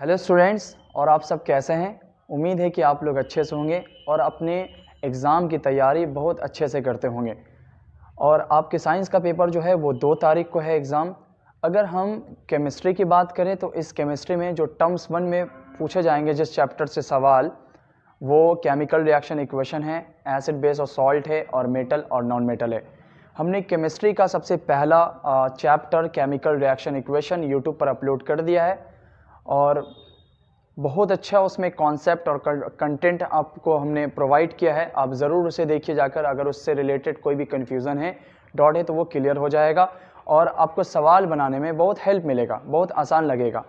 Hello students, और आप सब कैसे हैं। उम्मीद है कि आप लोग अच्छे से होंगे और अपने एग्ज़ाम की तैयारी बहुत अच्छे से करते होंगे। और आपके साइंस का पेपर जो है वो 2 तारीख को है एग्ज़ाम। अगर हम केमिस्ट्री की बात करें तो इस केमिस्ट्री में जो टर्म्स 1 में पूछे जाएंगे जिस चैप्टर से सवाल, वो केमिकल रिएक्शन इक्वेशन है, एसिड बेस और सॉल्ट है, और मेटल और नॉन मेटल है। हमने केमिस्ट्री का सबसे पहला chapter chemical reaction equation YouTube पर अपलोड कर दिया है और बहुत अच्छा उसमें कॉन्सेप्ट और कंटेंट आपको हमने प्रोवाइड किया है। आप ज़रूर उसे देखिए जाकर। अगर उससे रिलेटेड कोई भी कन्फ्यूज़न है, डाउट है, तो वो क्लियर हो जाएगा और आपको सवाल बनाने में बहुत हेल्प मिलेगा, बहुत आसान लगेगा।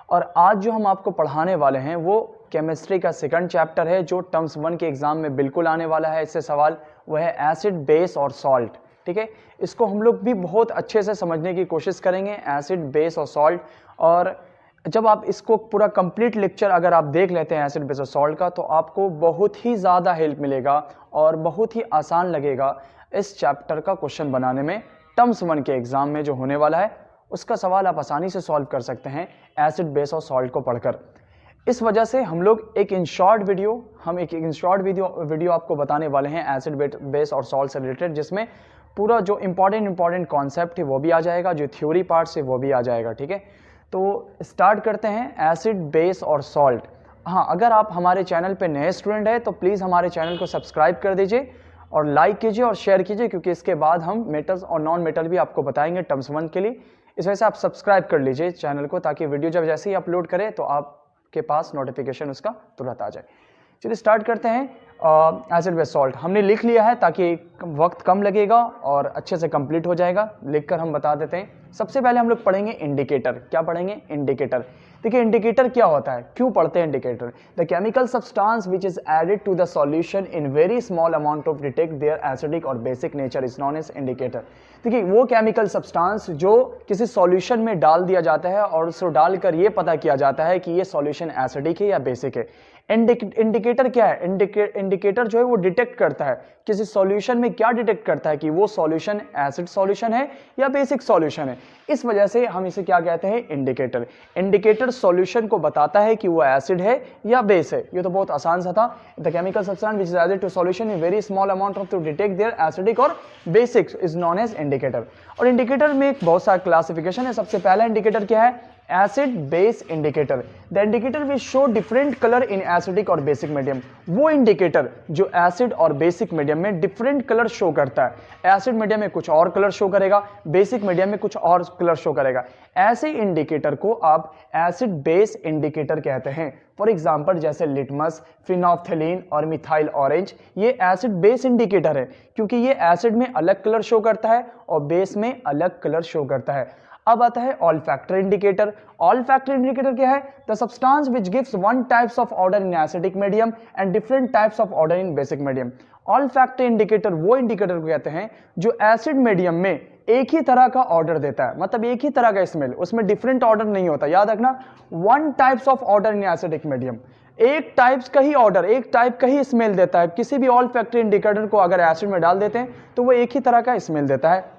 और आज जो हम आपको पढ़ाने वाले हैं वो केमिस्ट्री का सेकंड चैप्टर है जो टर्म्स 1 के एग्ज़ाम में बिल्कुल आने वाला है। इससे सवाल वो है एसिड, बेस और सॉल्ट। ठीक है, इसको हम लोग भी बहुत अच्छे से समझने की कोशिश करेंगे, एसिड, बेस और सॉल्ट। और जब आप इसको पूरा कंप्लीट लेक्चर अगर आप देख लेते हैं एसिड, बेस और सॉल्ट का, तो आपको बहुत ही ज़्यादा हेल्प मिलेगा और बहुत ही आसान लगेगा इस चैप्टर का क्वेश्चन बनाने में। टर्म्स 1 के एग्ज़ाम में जो होने वाला है उसका सवाल आप आसानी से सॉल्व कर सकते हैं एसिड, बेस और सॉल्ट को पढ़कर। इस वजह से हम लोग एक इन शॉर्ट वीडियो आपको बताने वाले हैं एसिड, बेस और सॉल्ट से रिलेटेड, जिसमें पूरा जो इंपॉर्टेंट कॉन्सेप्ट है वो भी आ जाएगा, जो थ्योरी पार्ट है वो भी आ जाएगा। ठीक है, तो स्टार्ट करते हैं एसिड, बेस और सॉल्ट। हाँ, अगर आप हमारे चैनल पे नए स्टूडेंट हैं तो प्लीज़ हमारे चैनल को सब्सक्राइब कर दीजिए और लाइक कीजिए और शेयर कीजिए, क्योंकि इसके बाद हम मेटल्स और नॉन मेटल भी आपको बताएंगे टर्म्स 1 के लिए। इस वजह से आप सब्सक्राइब कर लीजिए चैनल को, ताकि वीडियो जब जैसे ही अपलोड करें तो आपके पास नोटिफिकेशन उसका तुरंत आ जाए। चलिए स्टार्ट करते हैं। एसिड, बेस, सॉल्ट हमने लिख लिया है ताकि वक्त कम लगेगा और अच्छे से कंप्लीट हो जाएगा। लिखकर हम बता देते हैं। सबसे पहले हम लोग पढ़ेंगे इंडिकेटर। क्या पढ़ेंगे? इंडिकेटर। देखिए, इंडिकेटर क्या होता है, क्यों पढ़ते हैं indicator? The chemical substance which is added to the solution in very small amount of detect their acidic और basic nature is known as indicator. देखिए, वो केमिकल सब्सटेंस जो किसी सॉल्यूशन में डाल दिया जाता है और उसको डालकर ये पता किया जाता है कि ये सॉल्यूशन एसिडिक है या बेसिक है। इंडिकेटर क्या है? इंडिकेटर जो है वो डिटेक्ट करता है किसी सॉल्यूशन में, क्या डिटेक्ट करता है कि वो सॉल्यूशन एसिड सॉल्यूशन है या बेसिक सॉल्यूशन है। इस वजह से हम इसे क्या कहते हैं? इंडिकेटर। इंडिकेटर सॉल्यूशन को बताता है कि वो एसिड है या बेस है। ये तो बहुत आसान सा था। The chemical substance which is added to solution in very small amount of to detect their acidic और basic is known as indicator. और इंडिकेटर में एक बहुत सारा क्लासिफिकेशन है। सबसे पहला इंडिकेटर क्या है? Acid base indicator. The indicator will show different colour in acidic और बेसिक मीडियम। वो इंडिकेटर जो एसिड और बेसिक मीडियम में डिफरेंट कलर शो करता है। एसिड मीडियम में कुछ और कलर शो करेगा, बेसिक मीडियम में कुछ और कलर शो करेगा। ऐसे इंडिकेटर को आप एसिड बेस इंडिकेटर कहते हैं। फॉर एग्जाम्पल, जैसे लिटमस, फिनोल्फ्थेलीन और मिथाइल ऑरेंज, ये एसिड बेस इंडिकेटर है, क्योंकि ये एसिड में अलग कलर शो करता है और बेस में अलग कलर शो करता है। अब आता है ऑल्फैक्टर इंडिकेटर। ऑल्फैक्टर इंडिकेटर क्या है? The substance which gives one types of odour in acidic medium and different types of odour in basic medium. Olfactory indicator वो इंडिकेटर को कहते हैं जो एसिड मीडियम में एक ही तरह का ऑर्डर देता है, मतलब एक ही तरह का स्मेल, उसमें डिफरेंट ऑर्डर नहीं होता। याद रखना, one types of odour in acidic medium, एक टाइप्स का ही ऑर्डर, एक टाइप का ही स्मेल देता है। किसी भी ऑल्फैक्टर इंडिकेटर को अगर एसिड में डाल देते हैं तो वो एक ही तरह का स्मेल देता है।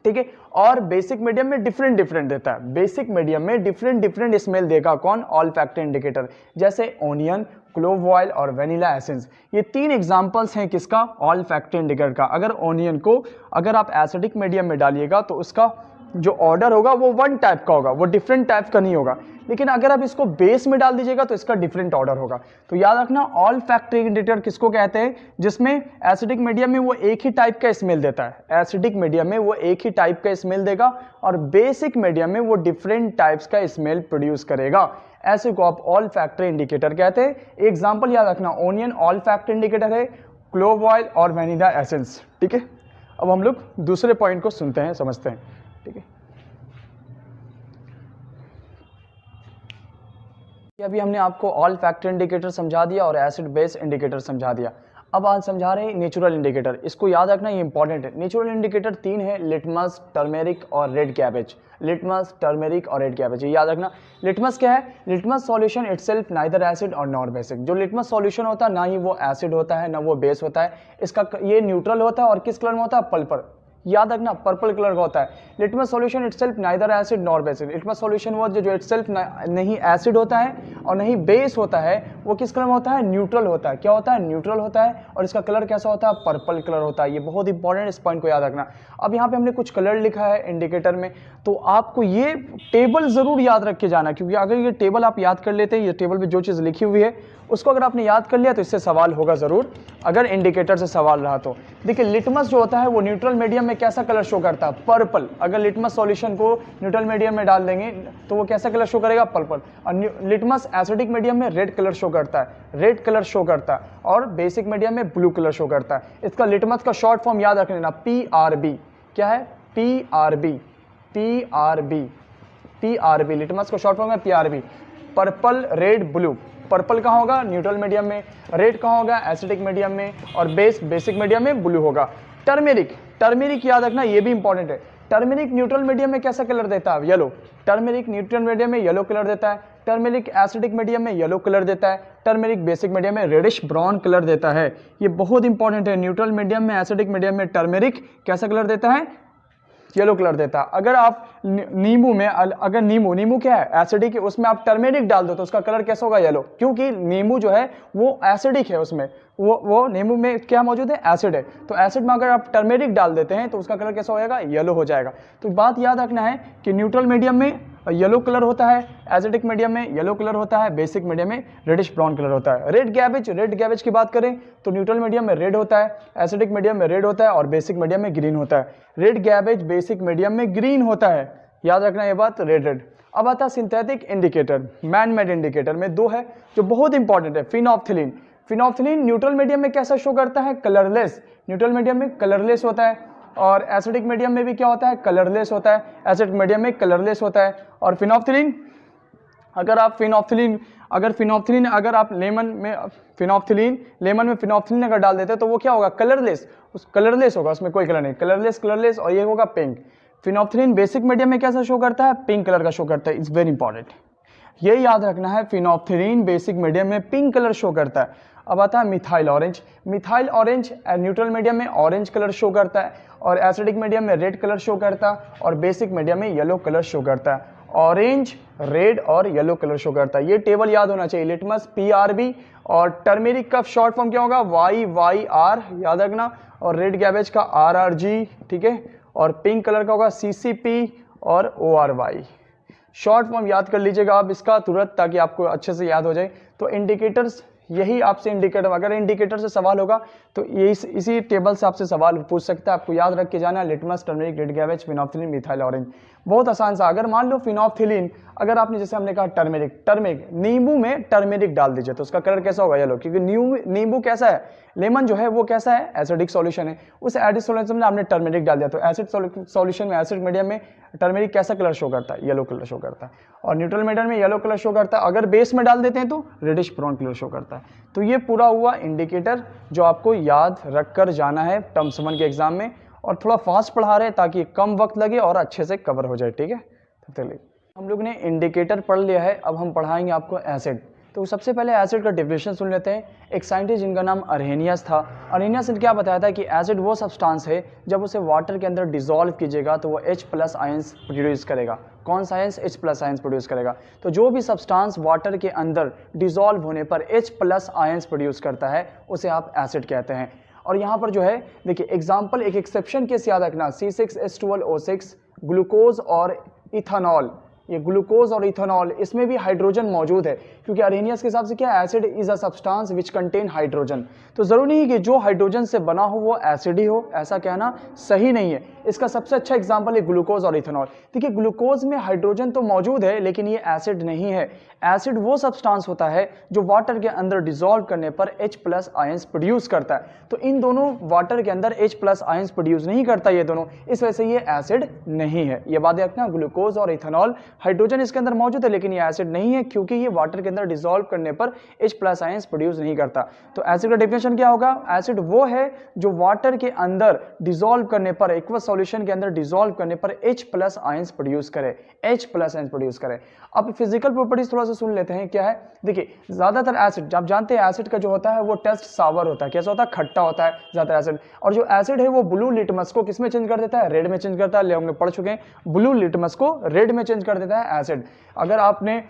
ठीक है, और बेसिक मीडियम में डिफरेंट देता है। बेसिक मीडियम में डिफरेंट स्मेल देगा कौन? ऑल्फैक्टर इंडिकेटर। जैसे ओनियन, क्लोव ऑयल और वेनिला एसेंस, ये 3 एग्जांपल्स हैं किसका? ऑल्फैक्टर इंडिकेटर का। अगर ओनियन को अगर आप एसिडिक मीडियम में डालिएगा तो उसका जो ऑर्डर होगा वो वन टाइप का होगा, वो डिफरेंट टाइप का नहीं होगा। लेकिन अगर आप इसको बेस में डाल दीजिएगा तो इसका डिफरेंट ऑर्डर होगा। तो याद रखना, ऑल्फैक्टरी इंडिकेटर किसको कहते हैं? जिसमें एसिडिक मीडियम में वो एक ही टाइप का स्मेल देता है, एसिडिक मीडियम में वो एक ही टाइप का स्मेल देगा और बेसिक मीडियम में वो डिफरेंट टाइप्स का स्मेल प्रोड्यूस करेगा। ऐसे को आप ऑल्फैक्टरी इंडिकेटर कहते हैं। एग्जाम्पल याद रखना, ओनियन ऑल्फैक्टरी इंडिकेटर है, क्लोव ऑयल और वेनिला एसेंस। ठीक है, अब हम लोग दूसरे पॉइंट को सुनते हैं, समझते हैं। ठीक है, अभी हमने आपको ऑल्फैक्टर इंडिकेटर समझा दिया और एसिड बेस इंडिकेटर समझा दिया। अब आज समझा रहे हैं नेचुरल इंडिकेटर। इसको याद रखना, ये इंपॉर्टेंट है। नेचुरल इंडिकेटर 3 है, लिटमस, टर्मेरिक और रेड कैबेज। लिटमस, टर्मेरिक और रेड कैबेज, ये याद रखना। लिटमस क्या है? Litmus solution itself neither acid और नॉर बेसिक। जो लिटमस सॉल्यूशन होता है ना ही वो एसिड होता है ना वो बेस होता है। इसका ये न्यूट्रल होता है और किस कलर में होता है? पर्पल। याद रखना पर्पल कलर का होता है। Litmus solution itself neither acid nor base. Litmus solution वो जो इटसेल्फ नहीं एसिड होता है और नहीं बेस होता है, वो किस कलर में होता है, न्यूट्रल होता है। क्या होता है, न्यूट्रल होता है। और इसका कलर कैसा होता है, पर्पल कलर होता है। ये बहुत इंपॉर्टेंट, इस पॉइंट को याद रखना। अब यहाँ पे हमने कुछ कलर लिखा है इंडिकेटर में, तो आपको ये टेबल जरूर याद रख के जाना, क्योंकि अगर ये टेबल आप याद कर लेते हैं, ये टेबल में जो चीज़ लिखी हुई है उसको अगर आपने याद कर लिया तो इससे सवाल होगा ज़रूर, अगर इंडिकेटर से सवाल रहा तो। देखिए लिटमस जो होता है वो न्यूट्रल मीडियम में कैसा कलर शो करता है, पर्पल। अगर लिटमस सॉल्यूशन को न्यूट्रल मीडियम में डाल देंगे तो वो कैसा कलर शो करेगा, पर्पल। और लिटमस एसिडिक मीडियम में रेड कलर शो करता है, रेड कलर शो करता है। और बेसिक मीडियम में ब्लू कलर शो करता है। इसका लिटमस का शॉर्ट फॉर्म याद रख लेना, PRB। क्या है, PRB, PRB, PRB। लिटमस का शॉर्ट फॉर्म है PRB, purple red blue. Purple कहाँ होगा, न्यूट्रल मीडियम में। रेड कहाँ होगा, एसिडिक मीडियम में। और बेसिक मीडियम में ब्लू होगा। टर्मेरिक, टर्मेरिक याद रखना, ये भी इंपॉर्टेंट है। टर्मेरिक न्यूट्रल मीडियम में कैसा कलर देता है, येलो। टर्मेरिक न्यूट्रल मीडियम में येलो कलर देता है। टर्मेरिक एसिडिक मीडियम में येलो कलर देता है। टर्मेरिक बेसिक मीडियम में रेडिश ब्राउन कलर देता है। ये बहुत इंपॉर्टेंट है। न्यूट्रल मीडियम में, एसिडिक मीडियम में टर्मेरिक कैसा कलर देता है, येलो कलर देता है। अगर आप नींबू में, अगर नींबू क्या है, एसिडिक है, उसमें आप टर्मेरिक डाल दो तो उसका कलर कैसा होगा, येलो। क्योंकि नींबू जो है वो एसिडिक है, उसमें वो नींबू में क्या मौजूद है, एसिड है। तो एसिड में अगर आप टर्मेरिक डाल देते हैं तो उसका कलर कैसा हो जाएगा, येलो हो जाएगा। तो बात याद रखना है कि न्यूट्रल मीडियम में येलो कलर होता है, एसिडिक मीडियम में येलो कलर होता है, बेसिक मीडियम में रेडिश ब्राउन कलर होता है। रेड गैबेज की बात करें तो न्यूट्रल मीडियम में रेड होता है, एसिडिक मीडियम में रेड होता है और बेसिक मीडियम में ग्रीन होता है। रेड गैबेज बेसिक मीडियम में ग्रीन होता है, याद रखना ये बात, रेड। अब आता है synthetic indicator. Man made indicator में दो है जो बहुत इंपॉर्टेंट है। फिनोप्थिलीन, फिनोप्थिलीन न्यूट्रल मीडियम में कैसा शो करता है, कलरलेस। न्यूट्रल मीडियम में कलरलेस होता है। और एसिडिक मीडियम में भी क्या होता है, कलरलेस होता है। एसिडिक मीडियम में कलरलेस होता है। और फिनोप्थिलीन, अगर आप लेमन में फिनोप्थिलीन अगर डाल देते हैं तो वो क्या होगा, कलरलेस होगा, उसमें कोई कलर नहीं, कलरलेस। और ये होगा पिंक। फिनोप्थिलीन बेसिक मीडियम में कैसा शो करता है, पिंक कलर का शो करता है। इट्स वेरी इंपॉर्टेंट, ये याद रखना है। फिनोप्थिलीन बेसिक मीडियम में पिंक कलर शो करता है। अब आता है methyl orange. Methyl orange neutral medium में ऑरेंज कलर शो करता है और एसिडिक मीडियम में रेड कलर शो करता है और बेसिक मीडियम में येलो कलर शो करता है। ऑरेंज, रेड और येलो कलर शो करता है। ये टेबल याद होना चाहिए। लिटमस PRB और टर्मेरिक का शॉर्ट फॉर्म क्या होगा, YYR, याद रखना। और रेड गैबेज का RRG, ठीक है। और पिंक कलर का होगा CCP और ORY। शॉर्ट फॉर्म याद कर लीजिएगा आप इसका तुरंत, ताकि आपको अच्छे से याद हो जाए। तो इंडिकेटर्स, यही आपसे इंडिकेटर, अगर इंडिकेटर से सवाल होगा तो ये इसी टेबल से आपसे सवाल पूछ सकता है। आपको याद रख के जाना है, litmus, turmeric, red cabbage, phenolphthalein, methyl orange. बहुत आसान सा। अगर मान लो फिनोप्थिलीन, अगर आपने जैसे हमने कहा टर्मेरिक, नींबू में टर्मेरिक डाल दीजिए तो उसका कलर कैसा होगा, येलो। क्योंकि नींबू कैसा है, लेमन जो है वो कैसा है, एसिडिक सॉल्यूशन है। उस एसिडिक सॉल्यूशन में आपने टर्मेरिक डाल दिया तो एसिड सॉल्यूशन में, एसिड मीडियम में टर्मेरिक कैसा कलर शो करता है, येलो कलर शो करता है। और न्यूट्रल मीडियम में येलो कलर शो करता है। अगर बेस में डाल देते हैं तो रेडिश ब्राउन कलर शो करता है। तो ये पूरा हुआ इंडिकेटर जो आपको याद रख कर जाना है टर्म्स 1 के एग्जाम में। और थोड़ा फास्ट पढ़ा रहे हैं ताकि कम वक्त लगे और अच्छे से कवर हो जाए, ठीक है। तो चलिए, हम लोग ने इंडिकेटर पढ़ लिया है, अब हम पढ़ाएंगे आपको एसिड। तो सबसे पहले एसिड का डेफिनेशन सुन लेते हैं। एक साइंटिस्ट जिनका नाम अरहेनियस था, अरहेनियस ने क्या बताया था कि एसिड वो सब्सटेंस है जब उसे वाटर के अंदर डिसॉल्व कीजिएगा तो वो H+ आयंस प्रोड्यूस करेगा। कौन सा आयंस, H+ आयंस प्रोड्यूस करेगा। तो जो भी सब्सटेंस वाटर के अंदर डिसॉल्व होने पर H+ आयंस प्रोड्यूस करता है उसे आप एसिड कहते हैं। और यहाँ पर जो है देखिए एग्जाम्पल, एक एक्सेप्शन केस याद रखना, C6H12O6, ग्लूकोज और इथेनॉल। ये ग्लूकोज और इथेनॉल, इसमें भी हाइड्रोजन मौजूद है, क्योंकि अरहेनियस के हिसाब से क्या, acid is a substance which contain hydrogen. तो जरूरी नहीं कि जो हाइड्रोजन से बना हो वो एसिड ही हो, ऐसा कहना सही नहीं है। इसका सबसे अच्छा एग्जांपल है ग्लूकोज और इथेनॉल। देखिए ग्लूकोज में हाइड्रोजन तो मौजूद है लेकिन ये एसिड नहीं है। एसिड वो सब्सटेंस होता है जो वाटर के अंदर डिसॉल्व करने पर H+ आयंस प्रोड्यूस करता है। तो इन दोनों वाटर के अंदर H+ आयंस प्रोड्यूस नहीं करता ये दोनों, इस वजह से ये एसिड नहीं है। ये बात रखना, ग्लूकोज और इथेनॉल हाइड्रोजन इसके अंदर मौजूद है लेकिन ये एसिड नहीं है क्योंकि ये वाटर के अंदर डिसॉल्व करने पर H+ आयंस प्रोड्यूस नहीं करता। तो एसिड का डेफिनेशन क्या होगा? एसिड वो है जो वाटर के अंदर डिसॉल्व करने पर, एक्वस सॉल्यूशन के अंदर डिसॉल्व करने पर H+ आयंस प्रोड्यूस करे, H+ आयंस प्रोड्यूस करे। अब फिजिकल प्रॉपर्टीज थोड़ा सा सुन लेते हैं, क्या है? देखिए ज्यादातर एसिड, आप जानते हैं एसिड का जो होता है वो टेस्ट सावर होता है, कैसा होता है? खट्टा होता है ज्यादा एसिड। और जो एसिड है वो ब्लू लिटमस को किस में चेंज कर देता है? रेड में चेंज करता है। हम लोग पढ़ चुके हैं, ब्लू लिटमस को रेड में चेंज कर देता है एसिड। अगर आपने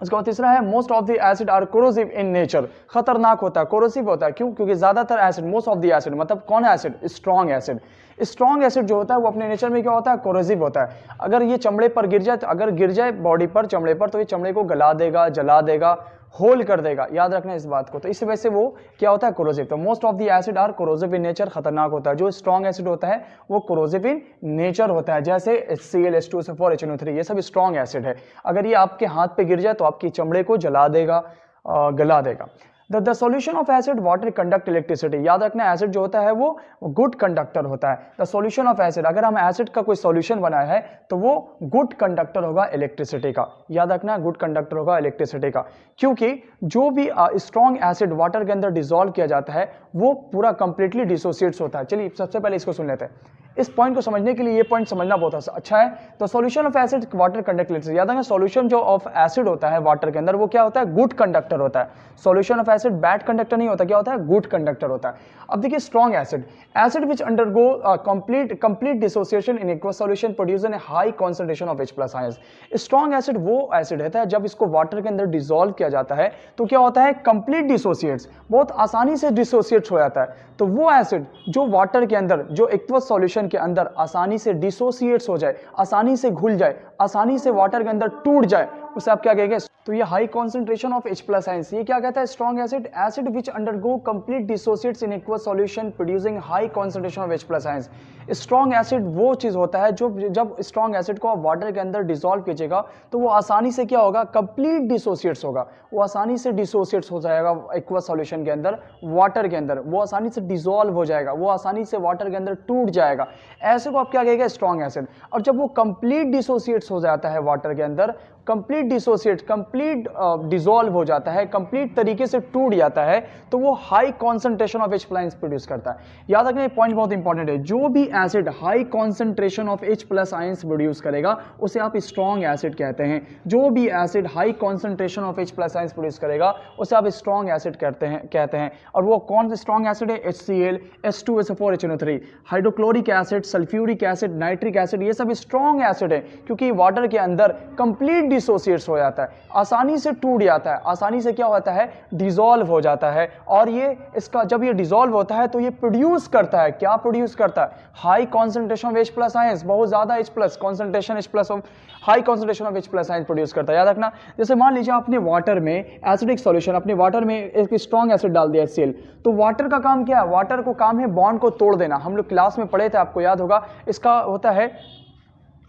उसके बाद तीसरा है most of the acid are corrosive in nature, खतरनाक होता है, कोरोसिव होता है। क्यों? क्योंकि ज्यादातर acid, most of the acid मतलब कौन है acid? Strong acid. Strong acid जो होता है वो अपने नेचर में क्या होता है? कोरोसिव होता है। अगर ये चमड़े पर गिर जाए, अगर गिर जाए बॉडी पर, चमड़े पर, तो ये चमड़े को गला देगा, जला देगा, होल कर देगा। याद रखना इस बात को। तो इस वजह से वो क्या होता है? कोरोसिव। तो most of the acid are corrosive in nature, खतरनाक होता है। जो स्ट्रॉन्ग एसिड होता है वो कोरोसिव इन नेचर होता है, जैसे HCl, H2SO4, HNO3, ये सब स्ट्रॉन्ग एसिड है। अगर ये आपके हाथ पे गिर जाए तो आपकी चमड़े को जला देगा, गला देगा। The solution of acid water conduct electricity. याद रखना एसिड जो होता है वो गुड कंडक्टर होता है। द सॉल्यूशन ऑफ एसिड, अगर हम एसिड का कोई सॉल्यूशन बनाया है तो वो गुड कंडक्टर होगा इलेक्ट्रिसिटी का। याद रखना गुड कंडक्टर होगा इलेक्ट्रिसिटी का, क्योंकि जो भी स्ट्रॉन्ग एसिड वाटर के अंदर डिसॉल्व किया जाता है वो पूरा कंप्लीटली डिसोसिएट्स होता है। चलिए सबसे पहले इसको सुन लेते हैं। इस पॉइंट को समझने के लिए ये पॉइंट समझना बहुत अच्छा है। तो solution of acid water conduct electricity. याद रखना सॉल्यूशन जो ऑफ एसिड होता है वाटर के अंदर वो क्या होता है? गुड कंडक्टर होता है। Solution of acid bad conductor नहीं होता, क्या होता है? गुड कंडक्टर होता है। अब देखिए strong acid, acid which undergo complete dissociation in aqueous solution produce an high concentration of H+ ions. Strong acid वो एसिड रहता है जब इसको वाटर के अंदर डिसॉल्व किया जाता है तो क्या होता है? कंप्लीट डिसोसिएट्स, बहुत आसानी से डिसोसिएट्स हो जाता है। तो वो एसिड जो वाटर के अंदर, जो एक्वस सॉल्यूशन के अंदर आसानी से डिसोसिएट्स हो जाए, आसानी से घुल जाए, आसानी से वाटर के अंदर टूट जाए, उसे आप क्या कहेंगे? तो ये high concentration of H+ ions, ये क्या कहता है? Strong acid, acid which undergo complete dissociates in aqueous solution producing high concentration of H+ ions. Strong acid वो चीज होता है जो जब स्ट्रॉन्ग एसिड को आप वाटर के अंदर डिसॉल्व कीजिएगा तो वो आसानी से क्या होगा? कंप्लीट डिसोसिएट्स होगा, वो आसानी से डिसोसिएट्स हो जाएगा एक्वस सॉल्यूशन के अंदर, वाटर के अंदर, वो आसानी से डिसॉल्व हो जाएगा, वो आसानी से वाटर के अंदर टूट जाएगा। ऐसे को आप क्या कहेंगे? Strong acid. और जब वो कंप्लीट डिसोसिएट्स हो जाता है वाटर के अंदर, कंप्लीट डिसोसिएट, कंप्लीट डिसॉल्व हो जाता है, कंप्लीट तरीके से टूट जाता है, तो वो high concentration of H+ ions produce करता है। याद रखना ये पॉइंट बहुत इंपॉर्टेंट है। जो भी acid high concentration of H+ ions produce करेगा उसे आप स्ट्रॉन्ग एसिड कहते हैं। जो भी acid high concentration of H+ ions produce करेगा उसे आप स्ट्रॉन्ग एसिड कहते हैं। और वो कौन सा स्ट्रॉन्ग एसिड है? HCl, H2SO4, HNO3, hydrochloric acid, sulphuric acid, nitric acid, ये सब स्ट्रॉन्ग एसिड है क्योंकि वाटर के अंदर कंप्लीट डिसोसिएट्स हो जाता है, आसानी से टूट जाता है, आसानी से क्या होता है? डिसॉल्व हो जाता है। और ये इसका जब ये डिसॉल्व होता है तो ये प्रोड्यूस करता है, क्या प्रोड्यूस करता है? High concentration of H+ ions, बहुत ज्यादा H+ concentration, H+ of high concentration of H+ ions produce करता है। याद रखना, जैसे मान लीजिए आपने वाटर में एसिडिक सॉल्यूशन, अपने वाटर में एक स्ट्रॉन्ग एसिड डाल दिया HCl, तो वाटर का काम क्या है? वाटर को काम है बॉन्ड को तोड़ देना। हम लोग क्लास में पढ़े थे, आपको याद होगा, इसका होता है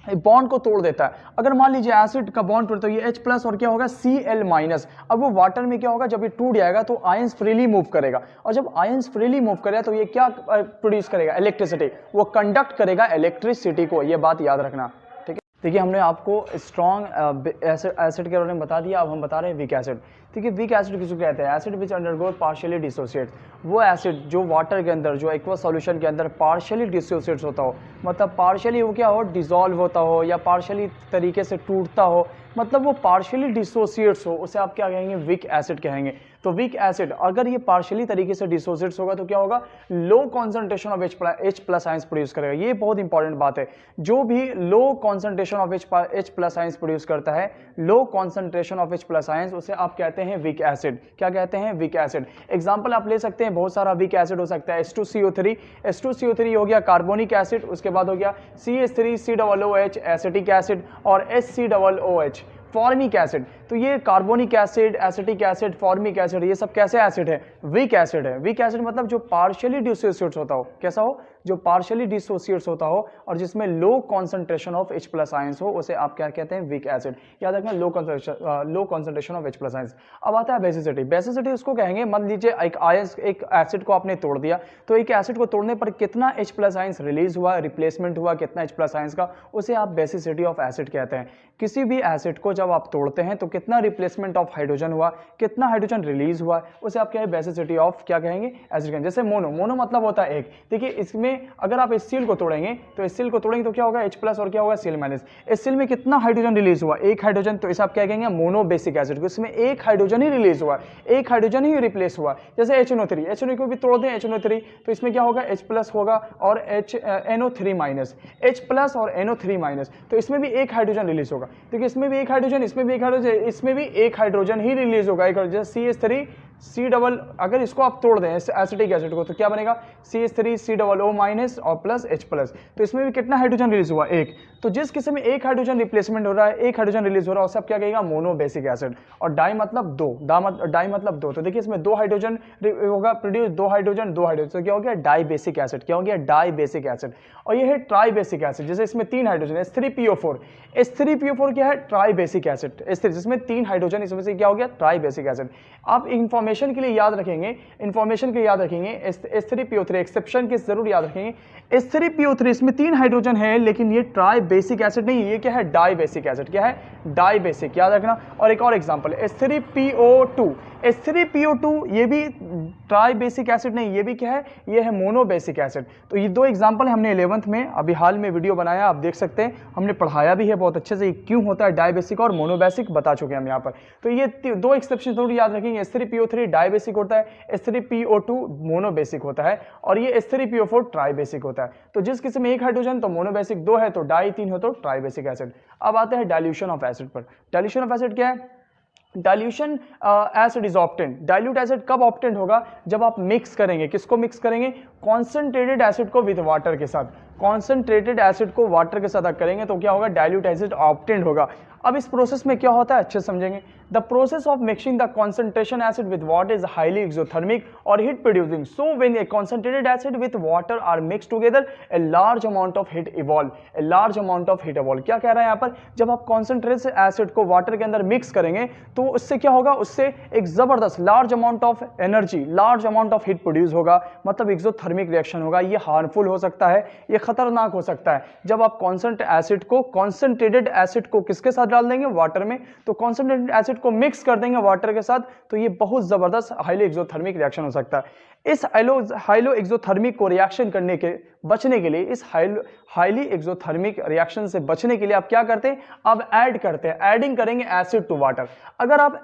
बॉन्ड को तोड़ देता है। अगर मान लीजिए एसिड का बॉन्ड टूटे तो ये H+ और क्या होगा? Cl-। अब वो वाटर में क्या होगा? जब ये टूट जाएगा तो आयंस फ्रीली मूव करेगा, और जब आयंस फ्रीली मूव करेगा तो ये क्या प्रोड्यूस करेगा? इलेक्ट्रिसिटी, वो कंडक्ट करेगा इलेक्ट्रिसिटी को। ये बात याद रखना, ठीक है? देखिए हमने आपको स्ट्रॉन्ग एसिड के बारे में बता दिया, अब हम बता रहे हैं वीक एसिड। ठीक है, वीक एसिड किसको कहते हैं? Acid which undergo partially dissociate, वो एसिड जो वाटर के अंदर, जो एक्वस सॉल्यूशन के अंदर पार्शियली डिसोसिएट्स होता हो, मतलब पार्शियली वो क्या हो? डिसॉल्व होता हो या पार्शियली तरीके से टूटता हो, मतलब वो पार्शियली डिसोसिएट्स हो, उसे आप क्या कहेंगे? वीक एसिड कहेंगे। तो वीक एसिड अगर ये पार्शियली तरीके से डिसोसिएट्स होगा तो क्या होगा? Low concentration of H+ ions produce करेगा। ये बहुत इंपॉर्टेंट बात है। जो भी low concentration of H+ ions produce करता है, low concentration of H+ ions, उसे आप कहते हैं वीक एसिड। क्या कहते हैं? Weak acid. एग्जांपल आप ले सकते हैं, बहुत सारा वीक एसिड हो सकता है। H2CO3, H2CO3 हो गया कार्बोनिक एसिड, उसके बाद हो गया CH3COOH एसिटिक एसिड, और HCOOH फॉर्मिक एसिड। तो ये carbonic acid, acetic acid, formic acid, ये सब कैसे एसिड है? वीक एसिड है। वीक एसिड मतलब जो पार्शियली डिसोसिएट्स होता हो, कैसा हो? जो पार्शियली डिसोसिएट्स होता हो और जिसमें low concentration of H+ ions हो, उसे आप क्या कहते हैं? Weak acid. याद रखना, low concentration of H+ ions. अब आता है बेसिसिटी। बेसिसिटी उसको कहेंगे, मान लीजिए एक एसिड को आपने तोड़ दिया, तो एक एसिड को तोड़ने पर कितना H+ आयंस रिलीज हुआ, रिप्लेसमेंट हुआ कितना H+ आयंस का, उसे आप बेसिसिटी ऑफ एसिड कहते हैं। किसी भी एसिड को जब आप तोड़ते हैं तो कितना रिप्लेसमेंट ऑफ हाइड्रोजन हुआ, कितना हाइड्रोजन रिलीज हुआ, उसे आप क्या है? बेसिसिटी ऑफ क्या कहेंगे? एसिड कहेंगे। जैसे मोनो मतलब होता है एक। देखिए इसमें अगर आप HCl को तोड़ेंगे तो क्या होगा? H+ और क्या होगा? Cl-। HCl में कितना हाइड्रोजन रिलीज हुआ? एक हाइड्रोजन, तो इसे आप क्या कहेंगे? मोनो बेसिक एसिड को। इसमें एक हाइड्रोजन ही रिलीज हुआ, एक हाइड्रोजन ही रिप्लेस हुआ। जैसे HNO3 को भी तोड़ दें, HNO3, तो इसमें क्या होगा? H+ होगा और NO3-, H+ और NO3-, तो इसमें भी एक हाइड्रोजन रिलीज होगा। देखिए इसमें भी एक हाइड्रोजन, इसमें भी एक हाइड्रोजन, इसमें भी एक हाइड्रोजन ही रिलीज होगा। एक CH3 C डबल, अगर इसको आप तोड़ दें एसिटिक एसिड को, तो क्या बनेगा? CH3 COO- और प्लस H+। तो इसमें भी कितना हाइड्रोजन रिलीज हुआ? एक। तो जिस किसी में एक हाइड्रोजन रिप्लेसमेंट हो रहा है, एक हाइड्रोजन रिलीज हो रहा है, उसे आप क्या कहेगा? Mono basic acid. और डाई मतलब दो, डाई मतलब दो, तो देखिए इसमें दो हाइड्रोजन होगा प्रोड्यूस, दो हाइड्रोजन, तो क्या हो गया? Dibasic acid. क्या हो गया? Dibasic acid. और ये है ट्राई बेसिक एसिड, जैसे इसमें तीन हाइड्रोजन, H3PO4 क्या है? Try basic acid. जिसमें तीन हाइड्रोजन, इसमें से क्या हो गया? Try basic acid. आप इंफॉर्मेशन के लिए याद रखेंगे, H3PO3 एक्सेप्शन के जरूर याद रखेंगे। H3PO3 इसमें तीन हाइड्रोजन है, लेकिन ये ट्राई बेसिक एसिड नहीं, ये क्या है? Dibasic acid. क्या है? डाई बेसिक, याद रखना। और एक और एग्जांपल, H3PO2 ये भी ट्राई बेसिक एसिड नहीं, ये भी क्या है? ये है मोनो बेसिक एसिड। तो ये दो एग्जांपल हमने 11th में अभी हाल में वीडियो बनाया, आप देख सकते हैं, हमने पढ़ाया भी है बहुत अच्छे से, क्यों होता है डाई बेसिक और मोनो बेसिक, बता चुके हैं हम यहाँ पर। तो ये दो एक्सेप्शन जरूर याद रखेंगे, H3PO3 डाई बेसिक होता है, H3PO2 मोनो बेसिक होता है, और ये H3PO4 ट्राई बेसिक होता है। तो जिस किसी में एक हाइड्रोजन तो मोनो बेसिक, दो है तो डाई, तीन हो तो ट्राई बेसिक एसिड। अब आते हैं डाइल्यूशन ऑफ एसिड पर। डाइल्यूशन ऑफ एसिड क्या है? Dilution acid is obtained. Dilute acid कब ऑब्टेन्ड होगा? जब आप मिक्स करेंगे, किसको मिक्स करेंगे? कॉन्सेंट्रेटेड एसिड को विद वाटर के साथ। कॉन्सेंट्रेटेड एसिड को वाटर के साथ करेंगे तो क्या होगा? डाइल्यूट एसिड ऑब्टेन्ड होगा। अब इस प्रोसेस में क्या होता है, अच्छे समझेंगे। The process of mixing the concentration acid with water is highly exothermic और heat producing. So when a concentrated acid with water are mix together a large amount of heat evolve. क्या कह रहा है यहाँ पर? जब आप कॉन्सेंट्रेटेड एसिड को वाटर के अंदर मिक्स करेंगे तो उससे क्या होगा? उससे एक जबरदस्त large amount of energy, large amount of heat produce होगा, मतलब एक्सोथर्मिक रिएक्शन होगा। ये हार्मफुल हो सकता है, ये खतरनाक हो सकता है। जब आप कॉन्सेंट्रेटेड एसिड को किसके साथ डाल देंगे? वाटर में। तो कॉन्सेंट्रेटेड एसिड को मिक्स कर देंगे वाटर के साथ, तो ये बहुत जबरदस्त हाईली एक्सोथर्मिक रिएक्शन हो सकता है। इस हाईलो एक्सोथर्मिक को बचने के लिए, इस हाईली एक्सोथर्मिक रिएक्शन से बचने के लिए आप क्या करते हैं? अब ऐड करते हैं, एडिंग करेंगे एसिड टू वाटर। अगर आप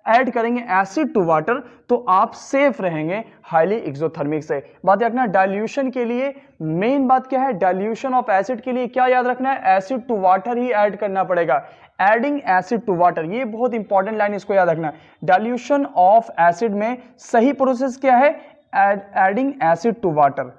ऐड करेंगे एसिड टू वाटर तो आप सेफ रहेंगे हाईली एक्सोथर्मिक से। बात रखना, डाइल्यूशन के लिए मेन बात क्या है? डाइल्यूशन ऑफ एसिड के लिए क्या याद रखना है? एसिड टू वाटर ही ऐड करना पड़ेगा। एडिंग एसिड टू वाटर, ये बहुत इंपॉर्टेंट लाइन, इसको याद रखना। डाइल्यूशन ऑफ एसिड में सही प्रोसेस क्या है? Adding acid to water,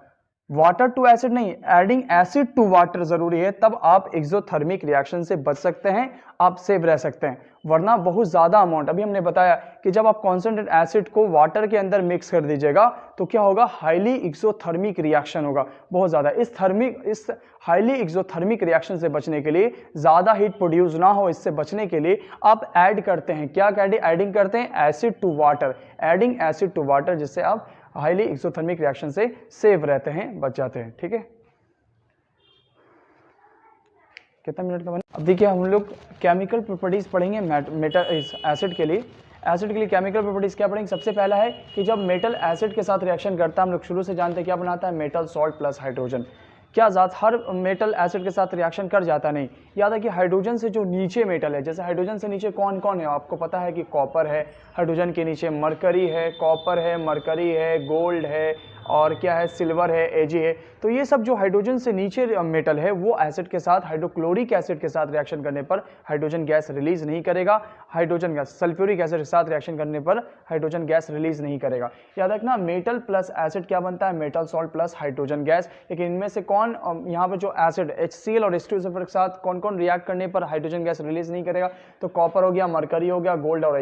water to acid नहीं, एडिंग एसिड टू वाटर जरूरी है, तब आप एक्सोथर्मिक रिएक्शन से बच सकते हैं, आप सेव रह सकते हैं। वरना बहुत ज्यादा अमाउंट, अभी हमने बताया कि जब आप कॉन्सेंट्रेटेड एसिड को वाटर के अंदर मिक्स कर दीजिएगा तो क्या होगा? हाईली एक्सोथर्मिक रिएक्शन होगा बहुत ज्यादा। इस हाईली एक्सोथर्मिक रिएक्शन से बचने के लिए, ज्यादा हीट प्रोड्यूस ना हो, इससे बचने के लिए आप ऐड करते हैं, क्या एडिंग करते हैं? Acid to water, adding acid to water, जिससे आप हाईली एक्सोथर्मिक रिएक्शन से सेव रहते हैं, बच जाते हैं। ठीक है, कितना मिनट का बना? अब देखिए हम लोग केमिकल प्रॉपर्टीज पढ़ेंगे एसिड के लिए। एसिड के लिए केमिकल प्रॉपर्टीज क्या पढ़ेंगे? सबसे पहला है कि जब मेटल एसिड के साथ रिएक्शन करता है, हम लोग शुरू से जानते हैं क्या बनाता है? Metal salt plus hydrogen. क्या हर मेटल एसिड के साथ रिएक्शन कर जाता नहीं। याद है कि हाइड्रोजन से जो नीचे मेटल है, जैसे हाइड्रोजन से नीचे कौन कौन है आपको पता है कि कॉपर है, हाइड्रोजन के नीचे मरकरी है, कॉपर है, मरकरी है, गोल्ड है, और क्या है, सिल्वर है, Ag है। तो ये सब जो हाइड्रोजन से नीचे मेटल है वो एसिड के साथ, हाइड्रोक्लोरिक एसिड के साथ रिएक्शन करने पर हाइड्रोजन गैस रिलीज नहीं करेगा। हाइड्रोजन गैस सल्फ्यूरिक एसिड के साथ रिएक्शन करने पर हाइड्रोजन गैस रिलीज नहीं करेगा। याद रखना, मेटल प्लस एसिड क्या बनता है, metal salt plus hydrogen gas. लेकिन इनमें से कौन यहाँ पर जो एसिड HCl और H2SO4 के साथ कौन कौन रिएक्ट करने पर हाइड्रोजन गैस रिलीज नहीं करेगा, तो कॉपर हो गया, मरकरी हो गया, गोल्ड और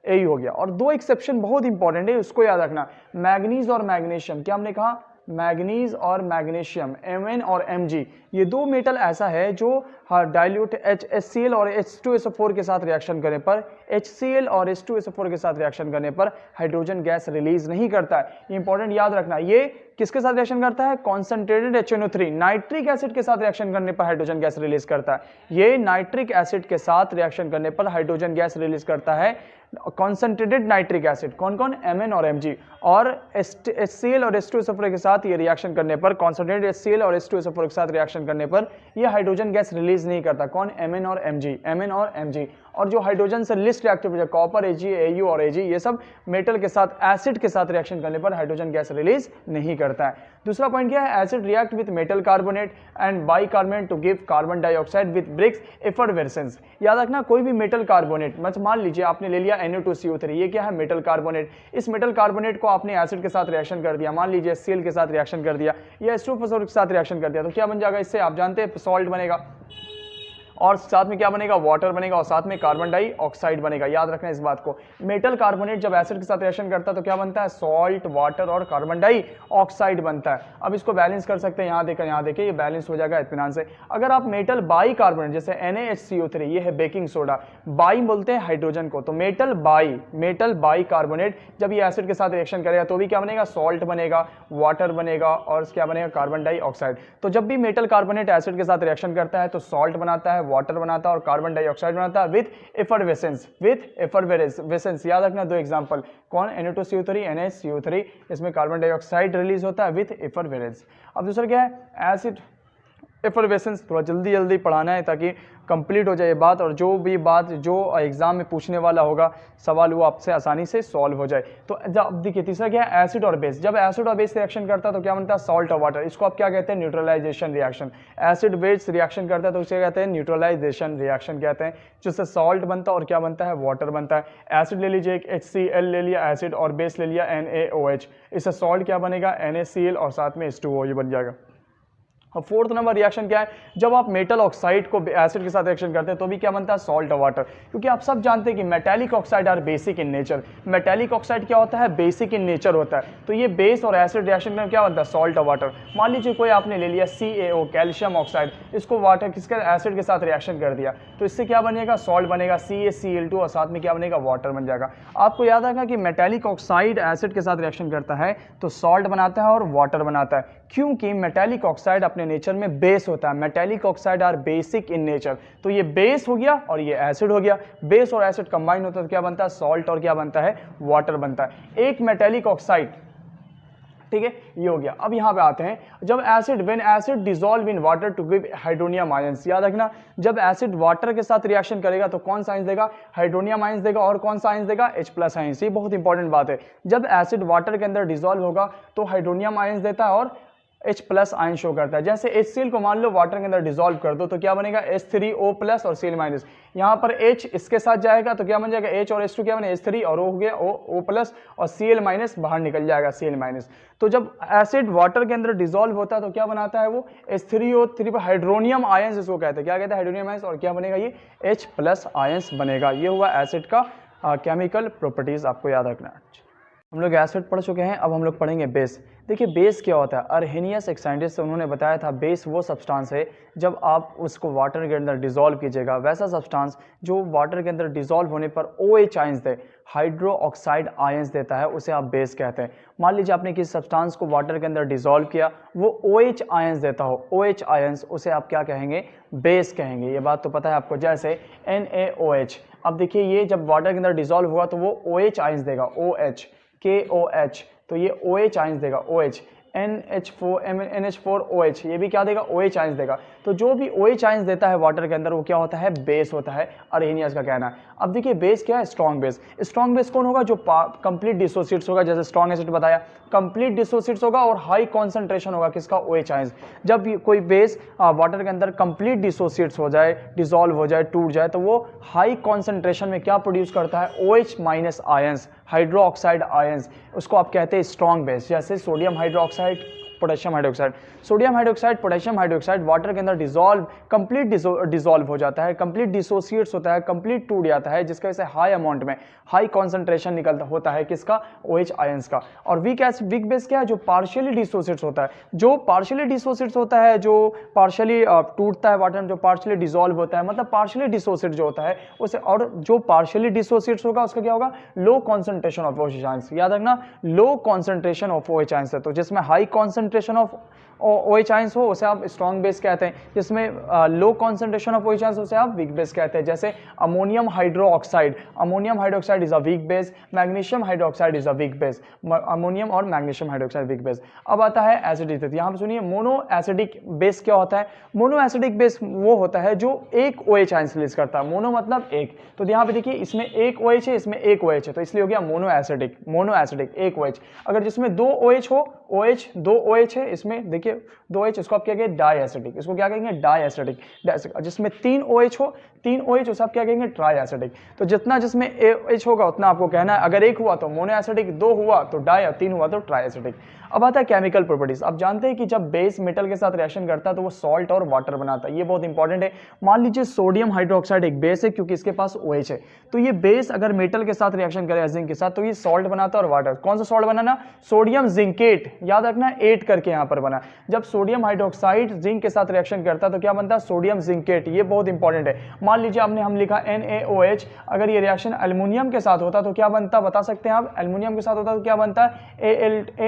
ए हो गया। और दो एक्सेप्शन बहुत इंपॉर्टेंट है, उसको याद रखना, मैग्नीज और मैग्नीशियम। क्या हमने कहा, मैग्नीज और मैग्नीशियम, Mn और Mg, ये दो मेटल ऐसा है जो डाइल्यूट HCl और H2SO4 के साथ रिएक्शन करने पर, HCl और H2SO4 के साथ रिएक्शन करने पर हाइड्रोजन गैस रिलीज नहीं करता है। ये इंपॉर्टेंट याद रखना। ये किसके साथ रिएक्शन करता है, कॉन्सेंट्रेटेड HNO3 नाइट्रिक एसिड के साथ रिएक्शन करने पर हाइड्रोजन गैस रिलीज करता है। ये नाइट्रिक एसिड के साथ रिएक्शन करने पर हाइड्रोजन गैस रिलीज करता है, कॉन्सेंट्रेटेड नाइट्रिक एसिड। कौन कौन, Mn और Mg। और HCl और H2SO4 के साथ ये रिएक्शन करने पर, कॉन्सेंट्रेटेड HCl और H2SO4 के साथ रिएक्शन करने पर ये हाइड्रोजन गैस रिलीज नहीं करता। कौन, Mn और Mg, Mn और Mg। और जो हाइड्रोजन से लिस्ट रिएक्टिव है, कॉपर, Ag, Au और Ag, ये सब मेटल के साथ, एसिड के साथ रिएक्शन करने पर हाइड्रोजन गैस रिलीज नहीं करता है। दूसरा पॉइंट क्या है, acid react with metal carbonate and bicarbonate to give carbon dioxide with brisk effervescence. याद रखना, कोई भी मेटल कार्बोनेट, मान लीजिए आपने ले लिया NO2CO3, ये क्या है, मेटल कार्बोनेट। इस मेटल कार्बोनेट को आपने एसिड के साथ रिएक्शन कर दिया, मान लीजिए HCl के साथ रिएक्शन कर दिया या H2SO4 के साथ रिएक्शन कर दिया, तो क्या बन जाएगा, इससे आप जानते हैं सॉल्ट बनेगा, और साथ में क्या बनेगा, वाटर बनेगा, और साथ में कार्बन डाइऑक्साइड बनेगा। याद रखना इस बात को, मेटल कार्बोनेट जब एसिड के साथ रिएक्शन करता है तो क्या बनता है, सॉल्ट, वाटर और कार्बन डाइऑक्साइड बनता है। अब इसको बैलेंस कर सकते हैं, यहाँ देखकर, यहाँ देखिए, ये बैलेंस हो जाएगा इत्मीनान से। अगर आप मेटल बाई कार्बोनेट, जैसे NaHCO3, ये है बेकिंग सोडा, बाई बोलते हैं हाइड्रोजन को, तो मेटल बाई कार्बोनेट जब ये एसिड के साथ रिएक्शन करेगा तो भी क्या बनेगा, सॉल्ट बनेगा, वाटर बनेगा, और क्या बनेगा, कार्बन डाइऑक्साइड। तो जब भी मेटल कार्बोनेट एसिड के साथ रिएक्शन करता है तो सॉल्ट बनाता है, वाटर बनाता है और कार्बन डाइऑक्साइड बनाता है विद एफर्वेसेंस। याद रखना दो एग्जांपल, कौन, NO2CO3, NaCO3, इसमें कार्बन डाइऑक्साइड रिलीज होता है विद एफर्वेसेंस। अब दूसरा क्या है, एसिड एफर्वेसेंस। थोड़ा जल्दी पढ़ाना है ताकि कंप्लीट हो जाए बात, और जो भी बात जो एग्जाम में पूछने वाला होगा सवाल वो आपसे आसानी से सॉल्व हो जाए। तो जब देखिए तीसरा क्या है, एसिड और बेस। जब एसिड और बेस रिएक्शन करता है तो क्या बनता है, सॉल्ट और वाटर। इसको आप क्या कहते हैं, neutralisation reaction. Acid base reaction करता है तो उसे कहते हैं न्यूट्रलाइजेशन रिएक्शन कहते हैं, जिससे सॉल्ट बनता है और क्या बनता है, वाटर बनता है। एसिड ले लीजिए, एक HCl ले लिया एसिड, और बेस ले लिया NaOH, इससे सॉल्ट क्या बनेगा, NaCl और साथ में H2O, ये बन जाएगा। और फोर्थ नंबर रिएक्शन क्या है, जब आप मेटल ऑक्साइड को एसिड के साथ रिएक्शन करते हैं तो भी क्या बनता है, सॉल्ट और वाटर। क्योंकि आप सब जानते हैं कि metallic oxide are basic in nature. Metallic oxide क्या होता है, बेसिक इन नेचर होता है। तो ये बेस और एसिड रिएक्शन में क्या बनता है, सॉल्ट और वाटर। मान लीजिए कोई आपने ले लिया CaO, कैल्शियम ऑक्साइड, इसको वाटर किसके, एसिड के साथ रिएक्शन कर दिया, तो इससे क्या बनेगा, सॉल्ट बनेगा, CaCl2, और साथ में क्या बनेगा, वाटर बन जाएगा। आपको याद रखना कि मेटालिक ऑक्साइड एसिड के साथ रिएक्शन करता है तो सॉल्ट बनाता है और वाटर बनाता है, क्योंकि मेटालिक ऑक्साइड अपने नेचर में बेस होता है। Metallic oxide are basic in nature. तो ये बेस हो गया और ये एसिड हो गया, बेस और एसिड कंबाइन होता है तो क्या बनता है, सॉल्ट और क्या बनता है, वाटर बनता है। एक मेटालिक ऑक्साइड, ठीक है, ये हो गया। अब यहाँ पे आते हैं, जब acid, when acid dissolve in water to give hydronium ions. याद रखना, जब एसिड वाटर के साथ रिएक्शन करेगा तो कौन सा आयंस देगा, हाइड्रोनियम आयंस देगा, और कौन सा आयंस देगा, H+ आयंस। ये बहुत इंपॉर्टेंट बात है, जब एसिड वाटर के अंदर डिसॉल्व होगा तो हाइड्रोनियम आयंस देता है और H+ आयन शो करता है। जैसे HCl को मान लो वाटर के अंदर डिसॉल्व कर दो तो क्या बनेगा, H3O+ और Cl-। यहाँ पर H इसके साथ जाएगा तो क्या बन जाएगा, H और H2 क्या बने, H3, और O हो गया O+, और Cl- बाहर निकल जाएगा, Cl-। तो जब एसिड वाटर के अंदर डिसॉल्व होता है तो क्या बनाता है वो, H3O3 पर हाइड्रोनियम आयंस इसको कहते हैं। क्या कहते हैं, हाइड्रोनियम आयंस, और क्या बनेगा ये, H+ आयंस बनेगा। ये हुआ एसिड का केमिकल प्रॉपर्टीज, आपको याद रखना है। हम लोग एसिड पढ़ चुके हैं, अब हम लोग पढ़ेंगे बेस। देखिए बेस क्या होता है, अर्हेनियस एक साइंटिस्ट उन्होंने बताया था, बेस वो सब्सटेंस है जब आप उसको वाटर के अंदर डिसॉल्व कीजिएगा, वैसा सब्सटेंस जो वाटर के अंदर डिसॉल्व होने पर OH आयंस दे, हाइड्रो ऑक्साइड आयंस देता है, उसे आप बेस कहते हैं। मान लीजिए आपने किसी सब्सटेंस को वाटर के अंदर डिसॉल्व किया, वो OH आयंस देता हो, OH आयंस, उसे आप क्या कहेंगे, बेस कहेंगे। ये बात तो पता है आपको। जैसे NaOH, अब देखिए ये जब वाटर के अंदर डिसॉल्व हुआ तो वो OH आयंस देगा, OH, KOH, तो ये OH आयंस देगा, OH। NH4OH, ये भी क्या देगा, OH आयंस देगा। तो जो भी OH आयंस देता है वाटर के अंदर वो क्या होता है, बेस होता है, अरेनियस का कहना है। अब देखिए बेस क्या है, स्ट्रॉन्ग बेस। स्ट्रॉन्ग बेस कौन होगा, जो कंप्लीट डिसोसिएट्स होगा, जैसे स्ट्रॉन्ग एसिड बताया, कंप्लीट डिसोसिएट्स होगा और हाई कॉन्सेंट्रेशन होगा किसका, OH आयंस। जब कोई बेस वाटर के अंदर कंप्लीट डिसोसिएट्स हो जाए, डिसॉल्व हो जाए, टूट जाए, तो वो हाई कॉन्सेंट्रेशन में क्या प्रोड्यूस करता है, OH minus ions, hydroxide ions, उसको आप कहते हैं स्ट्रॉन्ग बेस। जैसे sodium hydroxide, potassium hydroxide. Sodium hydroxide, potassium hydroxide water के अंदर डिसॉल्व, कंप्लीट डिसॉल्व हो जाता है, कंप्लीट डिसोसिएट्स होता है, कंप्लीट टूट जाता है, जिसकी वजह से हाई अमाउंट में हाई कॉन्सेंट्रेशन निकलता होता है किसका, OH आयंस का। और वीक बेस क्या है, जो पार्शियली डिसोसिएट्स होता है, जो पार्शियली डिसोसिएट्स होता है, जो पार्शियली टूटता है वाटर में, जो पार्शियली डिसॉल्व होता है, मतलब पार्शियली डिसोसिएट जो होता है उसे, और जो पार्शियली डिसोसिएट्स होगा उसका क्या होगा, low concentration of OH ions. याद रखना, low concentration of OH ions है। तो जिसमें high concentration of OH ions हो उसे आप स्ट्रॉन्ग बेस कहते हैं, जिसमें low concentration of OH ions उसे आप वीक बेस कहते हैं। जैसे ammonium hydroxide, ammonium hydroxide is a weak base, magnesium hydroxide is a weak base, ammonium और मैग्नीशियम हाइड्रोक्साइड वीक बेस। अब आता है एसिडिक। यहाँ पर सुनिए, मोनो एसिडिक बेस क्या होता है, मोनो एसिडिक बेस वो होता है जो एक OH आयंस रिलीज करता है, मोनो मतलब एक। तो यहाँ पे देखिए इसमें एक OH है, इसमें एक OH है, तो इसलिए हो गया मोनो एसिडिक, मोनो एसिडिक एक OH। अगर जिसमें दो OH हो, OH दो OH है, इसमें देखिए दो OH, इसको आप क्या कहेंगे, डाई एसिडिक, इसको क्या कहेंगे, डाई एसिडिक। जिसमें तीन OH हो, तीन OH उसे आप क्या कहेंगे, ट्राई एसिडिक। तो जितना जिसमें OH होगा उतना आपको कहना है, अगर एक हुआ तो मोनो एसिडिक, दो हुआ तो डाई, तीन हुआ तो ट्राई एसिडिक। अब आता है केमिकल प्रॉपर्टीज। आप जानते हैं कि जब बेस मेटल के साथ रिएक्शन करता है तो वो सॉल्ट और वाटर बनाता है, ये बहुत इंपॉर्टेंट है। मान लीजिए सोडियम हाइड्रोक्साइड एक बेस है क्योंकि इसके पास OH है, तो ये बेस अगर मेटल के साथ रिएक्शन करे जिंक के साथ तो ये सॉल्ट बनाता है और वाटर। कौन सा सॉल्ट बनाना, सोडियम जिंकेट, याद रखना 8 करके यहाँ पर बना। जब सोडियम हाइड्रोक्साइड जिंक के साथ रिएक्शन करता है तो क्या बनता है, सोडियम जिंकेट, ये बहुत इंपॉर्टेंट है। मान लीजिए हम लिखा NaOH, अगर ये रिएक्शन एल्युमिनियम के साथ होता तो क्या बनता, बता सकते हैं आप, एल्युमिनियम के साथ होता तो क्या बनता है,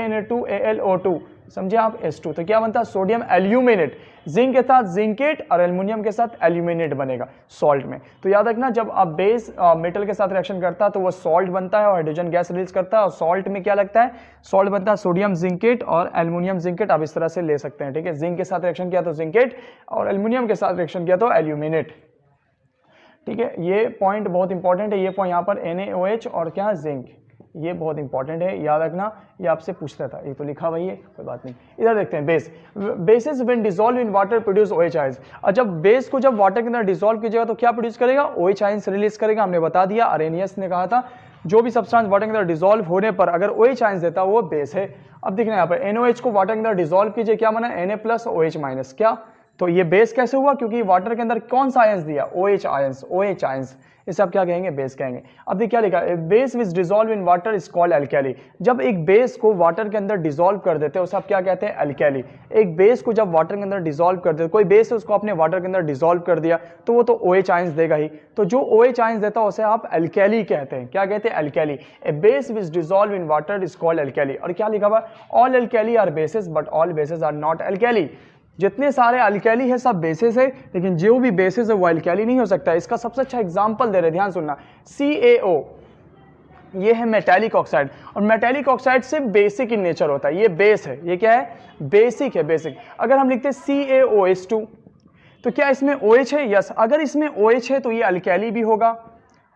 Na2AlO2, समझे आप, H2, तो क्या बनता है, सोडियम एल्यूमिनेट। जिंक के साथ जिंकेट और एल्युमिनियम के साथ एल्यूमिनेट बनेगा सॉल्ट में। तो याद रखना, जब आप बेस मेटल के साथ रिएक्शन करता है तो वो सॉल्ट बनता है और हाइड्रोजन गैस रिलीज करता है, और सॉल्ट में क्या लगता है, सॉल्ट बनता है सोडियम जिंकेट और एल्युमिनियम जिंकेट। आप इस तरह से ले सकते हैं, ठीक है। जिंक के साथ रिएक्शन किया तो जिंकेट और एल्युमिनियम के साथ रिएक्शन किया तो एल्यूमिनेट, ठीक है। ये पॉइंट बहुत इंपॉर्टेंट है, ये पॉइंट यहाँ पर NaOH और क्या जिंक, ये बहुत इंपॉर्टेंट है, याद रखना, ये आपसे पूछता था, ये तो लिखा हुआ ही है, कोई बात नहीं। इधर देखते हैं base. Basis when dissolve in water produce OH ions. और जब बेस को जब वाटर के अंदर डिसॉल्व कीजिएगा तो क्या प्रोड्यूस करेगा, OH आयंस रिलीज करेगा। हमने बता दिया, अरेनियस ने कहा था जो भी सब्सटेंस वाटर के अंदर डिसॉल्व होने पर अगर OH आयंस देता है वो बेस है। अब देखना यहाँ पर NaOH को वाटर के अंदर डिसॉल्व कीजिए, क्या बना, Na+OH-, क्या, तो ये बेस कैसे हुआ, क्योंकि वाटर के अंदर कौन सा आयंस दिया, OH आयंस, OH आयंस, इसे आप क्या कहेंगे, बेस कहेंगे। अब देखिए क्या लिखा है, base which dissolve in water is called alkali. जब एक बेस को वाटर के अंदर डिसॉल्व कर देते हैं उसे आप क्या कहते हैं, एल्कैली। एक बेस को जब वाटर के अंदर डिसॉल्व कर देते, कोई बेस है उसको आपने वाटर के अंदर डिसॉल्व कर दिया तो वो तो OH आयंस देगा ही, तो जो OH आयंस देता है उसे आप एल्कैली कहते हैं। क्या कहते हैं, alkali. A base which dissolve in water is called alkali. और क्या लिखा हुआ, all alkali are bases but all bases are not alkali. जितने सारे अल्कैली है सब बेसिस है, लेकिन जो भी बेसिस है वो अल्कैली नहीं हो सकता। इसका सबसे अच्छा एग्जांपल दे रहे, ध्यान सुनना, CaO, ये है मेटालिक ऑक्साइड, और मेटालिक ऑक्साइड सिर्फ बेसिक इन नेचर होता है, ये बेस है, ये क्या है, बेसिक है, बेसिक। अगर हम लिखते हैं CaOH2 तो क्या इसमें OH है, यस। अगर इसमें OH है तो ये अल्कैली भी होगा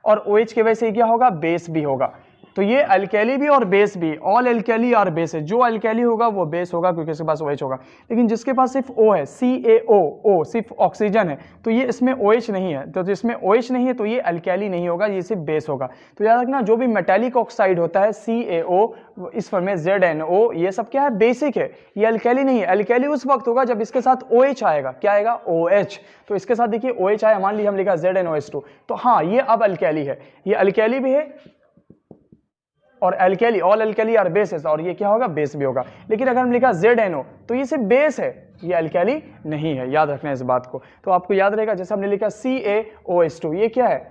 और OH की वजह से क्या होगा, बेस भी होगा। तो ये अल्कैली भी और बेस भी, ऑल एल्कैली आर बेस है, जो अल्कैली होगा वो बेस होगा क्योंकि इसके पास OH होगा। लेकिन जिसके पास सिर्फ O है, CaO, सिर्फ ऑक्सीजन है, तो ये इसमें OH नहीं है, तो जिसमें OH नहीं है तो ये अल्कैली नहीं होगा, ये सिर्फ बेस होगा। तो याद रखना, जो भी मेटालिक ऑक्साइड होता है CaO, इस फॉर्म में ZNO, ये सब क्या है, बेसिक है, ये अल्कैली नहीं है। अल्कैली उस वक्त होगा जब इसके साथ OH आएगा, क्या आएगा, OH। तो इसके साथ देखिए OH आया, मान लीजिए हम लिखा ZNOH2, तो हाँ ये अब अल्कैली है, ये अल्कैली भी है और एल्कैली, ऑल एल्कैली आर बेसिस, और ये क्या होगा, बेस भी होगा। लेकिन अगर हम लिखा ZNO तो ये सिर्फ बेस है, ये अल्कैली नहीं है, याद रखना है इस बात को। तो आपको याद रहेगा, जैसे हमने लिखा CaOH2, ये क्या है,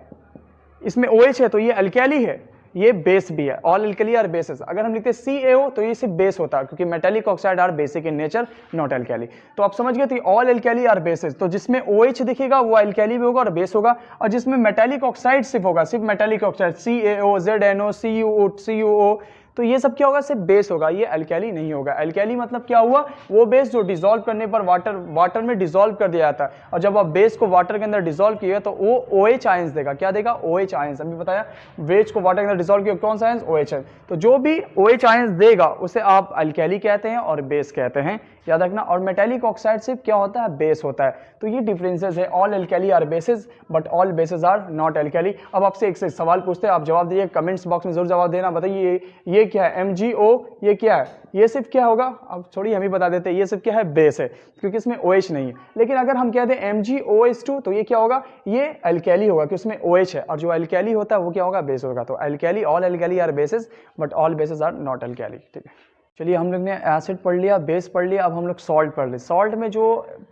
इसमें OH है तो ये अल्कैली है, ये बेस भी है, ऑल एल्कैली आर बेसिस। अगर हम लिखते CaO तो ये सिर्फ बेस होता है क्योंकि metallic oxide are basic in nature, not alkali. तो आप समझ गए, तो ऑल एल्कैली आर बेसिस, तो जिसमें OH दिखेगा वो एल्कैली भी होगा और बेस होगा, और जिसमें मेटालिक ऑक्साइड सिर्फ होगा, सिर्फ metallic oxide CaO, ZNO, CuO, तो ये सब क्या होगा, सिर्फ बेस होगा, ये अल्कैली नहीं होगा। अल्कैली मतलब क्या हुआ, वो बेस जो डिसॉल्व करने पर वाटर में डिसॉल्व कर दिया जाता है, और जब आप बेस को वाटर के अंदर डिसॉल्व किए तो वो OH आयंस देगा। क्या देगा, OH आयंस। अभी बताया बेस को वाटर के अंदर डिसॉल्व किया, कौन सा आयंस, OH आयंस। तो जो भी OH आयंस देगा उसे आप अल्कैली कहते हैं और बेस कहते हैं, याद रखना। और मेटेलिक ऑक्साइड सिर्फ क्या होता है, बेस होता है। तो ये डिफरेंसेस है, all alkali are bases but all bases are not alkali. अब आपसे एक सवाल पूछते हैं, आप जवाब दीजिए, कमेंट्स बॉक्स में जरूर जवाब देना। बताइए ये क्या है, MgO, ये क्या है, ये सिर्फ क्या होगा, अब छोड़िए हम ही बता देते हैं, ये सिर्फ क्या है, बेस है, क्योंकि इसमें OH नहीं है। लेकिन अगर हम कह दें MgOH2 तो ये क्या होगा, ये अल्कैली होगा, क्योंकि उसमें OH है, और जो अल्कैली होता है वो क्या होगा, बेस होगा। तो alkali, all alkali are bases but all bases are not alkali. ठीक है, चलिए हम लोग ने एसिड पढ़ लिया, बेस पढ़ लिया, अब हम लोग सॉल्ट पढ़ ले। सॉल्ट में जो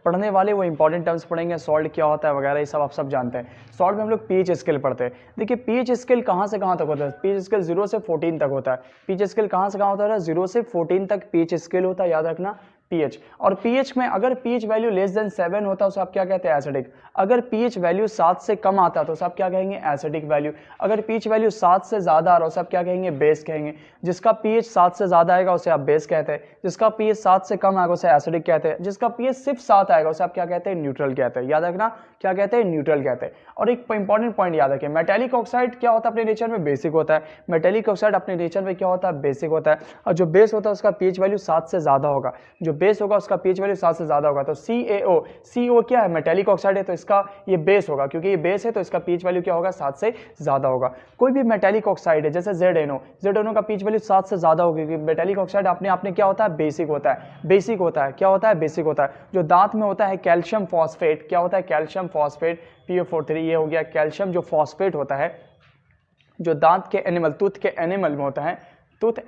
पढ़ने वाले वो इंपॉर्टेंट टर्म्स पढ़ेंगे, सॉल्ट क्या होता है वगैरह, ये सब आप सब जानते हैं। सॉल्ट में हम लोग pH स्केल पढ़ते हैं। देखिए pH स्केल कहाँ से कहाँ तक होता है, pH स्केल 0 से 14 तक होता है। pH स्केल कहाँ से कहाँ होता है, 0 से 14 तक pH स्केल होता है, याद रखना pH। और pH में अगर pH वैल्यू लेस देन 7 होता है उसे आप क्या कहते हैं, एसिडिक। अगर pH वैल्यू 7 से कम आता है तो उसे आप क्या कहेंगे, एसिडिक वैल्यू। अगर pH वैल्यू 7 से ज़्यादा आ रहा है उसे आप क्या कहेंगे, बेस कहेंगे। जिसका pH 7 से ज़्यादा आएगा उसे आप बेस कहते हैं, जिसका pH 7 से कम आएगा उसे एसिडिक कहते हैं, जिसका pH सिर्फ 7 आएगा उसे आप क्या कहते हैं, न्यूट्रल कहते हैं। याद रखना क्या कहते हैं, न्यूट्रल कहते हैं। और एक इंपॉर्टेंट पॉइंट याद रखें, मेटेलिक ऑक्साइड क्या होता है, अपने नेचर में बेसिक होता है। मेटेलिक ऑक्साइड अपने नेचर में क्या होता है, बेसिक होता है। और जो बेस होता है उसका pH वैल्यू 7 से ज़्यादा होगा, जो बेस होगा उसका pH वैल्यू 7 से ज़्यादा होगा। तो CaO क्या है, मेटेलिक ऑक्साइड है, तो इसका ये बेस होगा, क्योंकि ये बेस है तो इसका pH वैल्यू क्या होगा, 7 से ज़्यादा होगा। कोई भी मेटेलिक ऑक्साइड है जैसे ZNO का pH वैल्यू 7 से ज़्यादा होगी, क्योंकि मेटेलिक ऑक्साइड अपने आप में क्या होता है, बेसिक होता है। बेसिक होता है, क्या होता है, बेसिक होता है। जो दांत में होता है कैल्शियम फॉस्फेट, क्या होता है, कैल्शियम फॉस्फेट, PO43, ये हो गया कैल्शियम जो फॉस्फेट होता है, जो दांत के एनिमल, टूथ के एनिमल में होता है, टूथ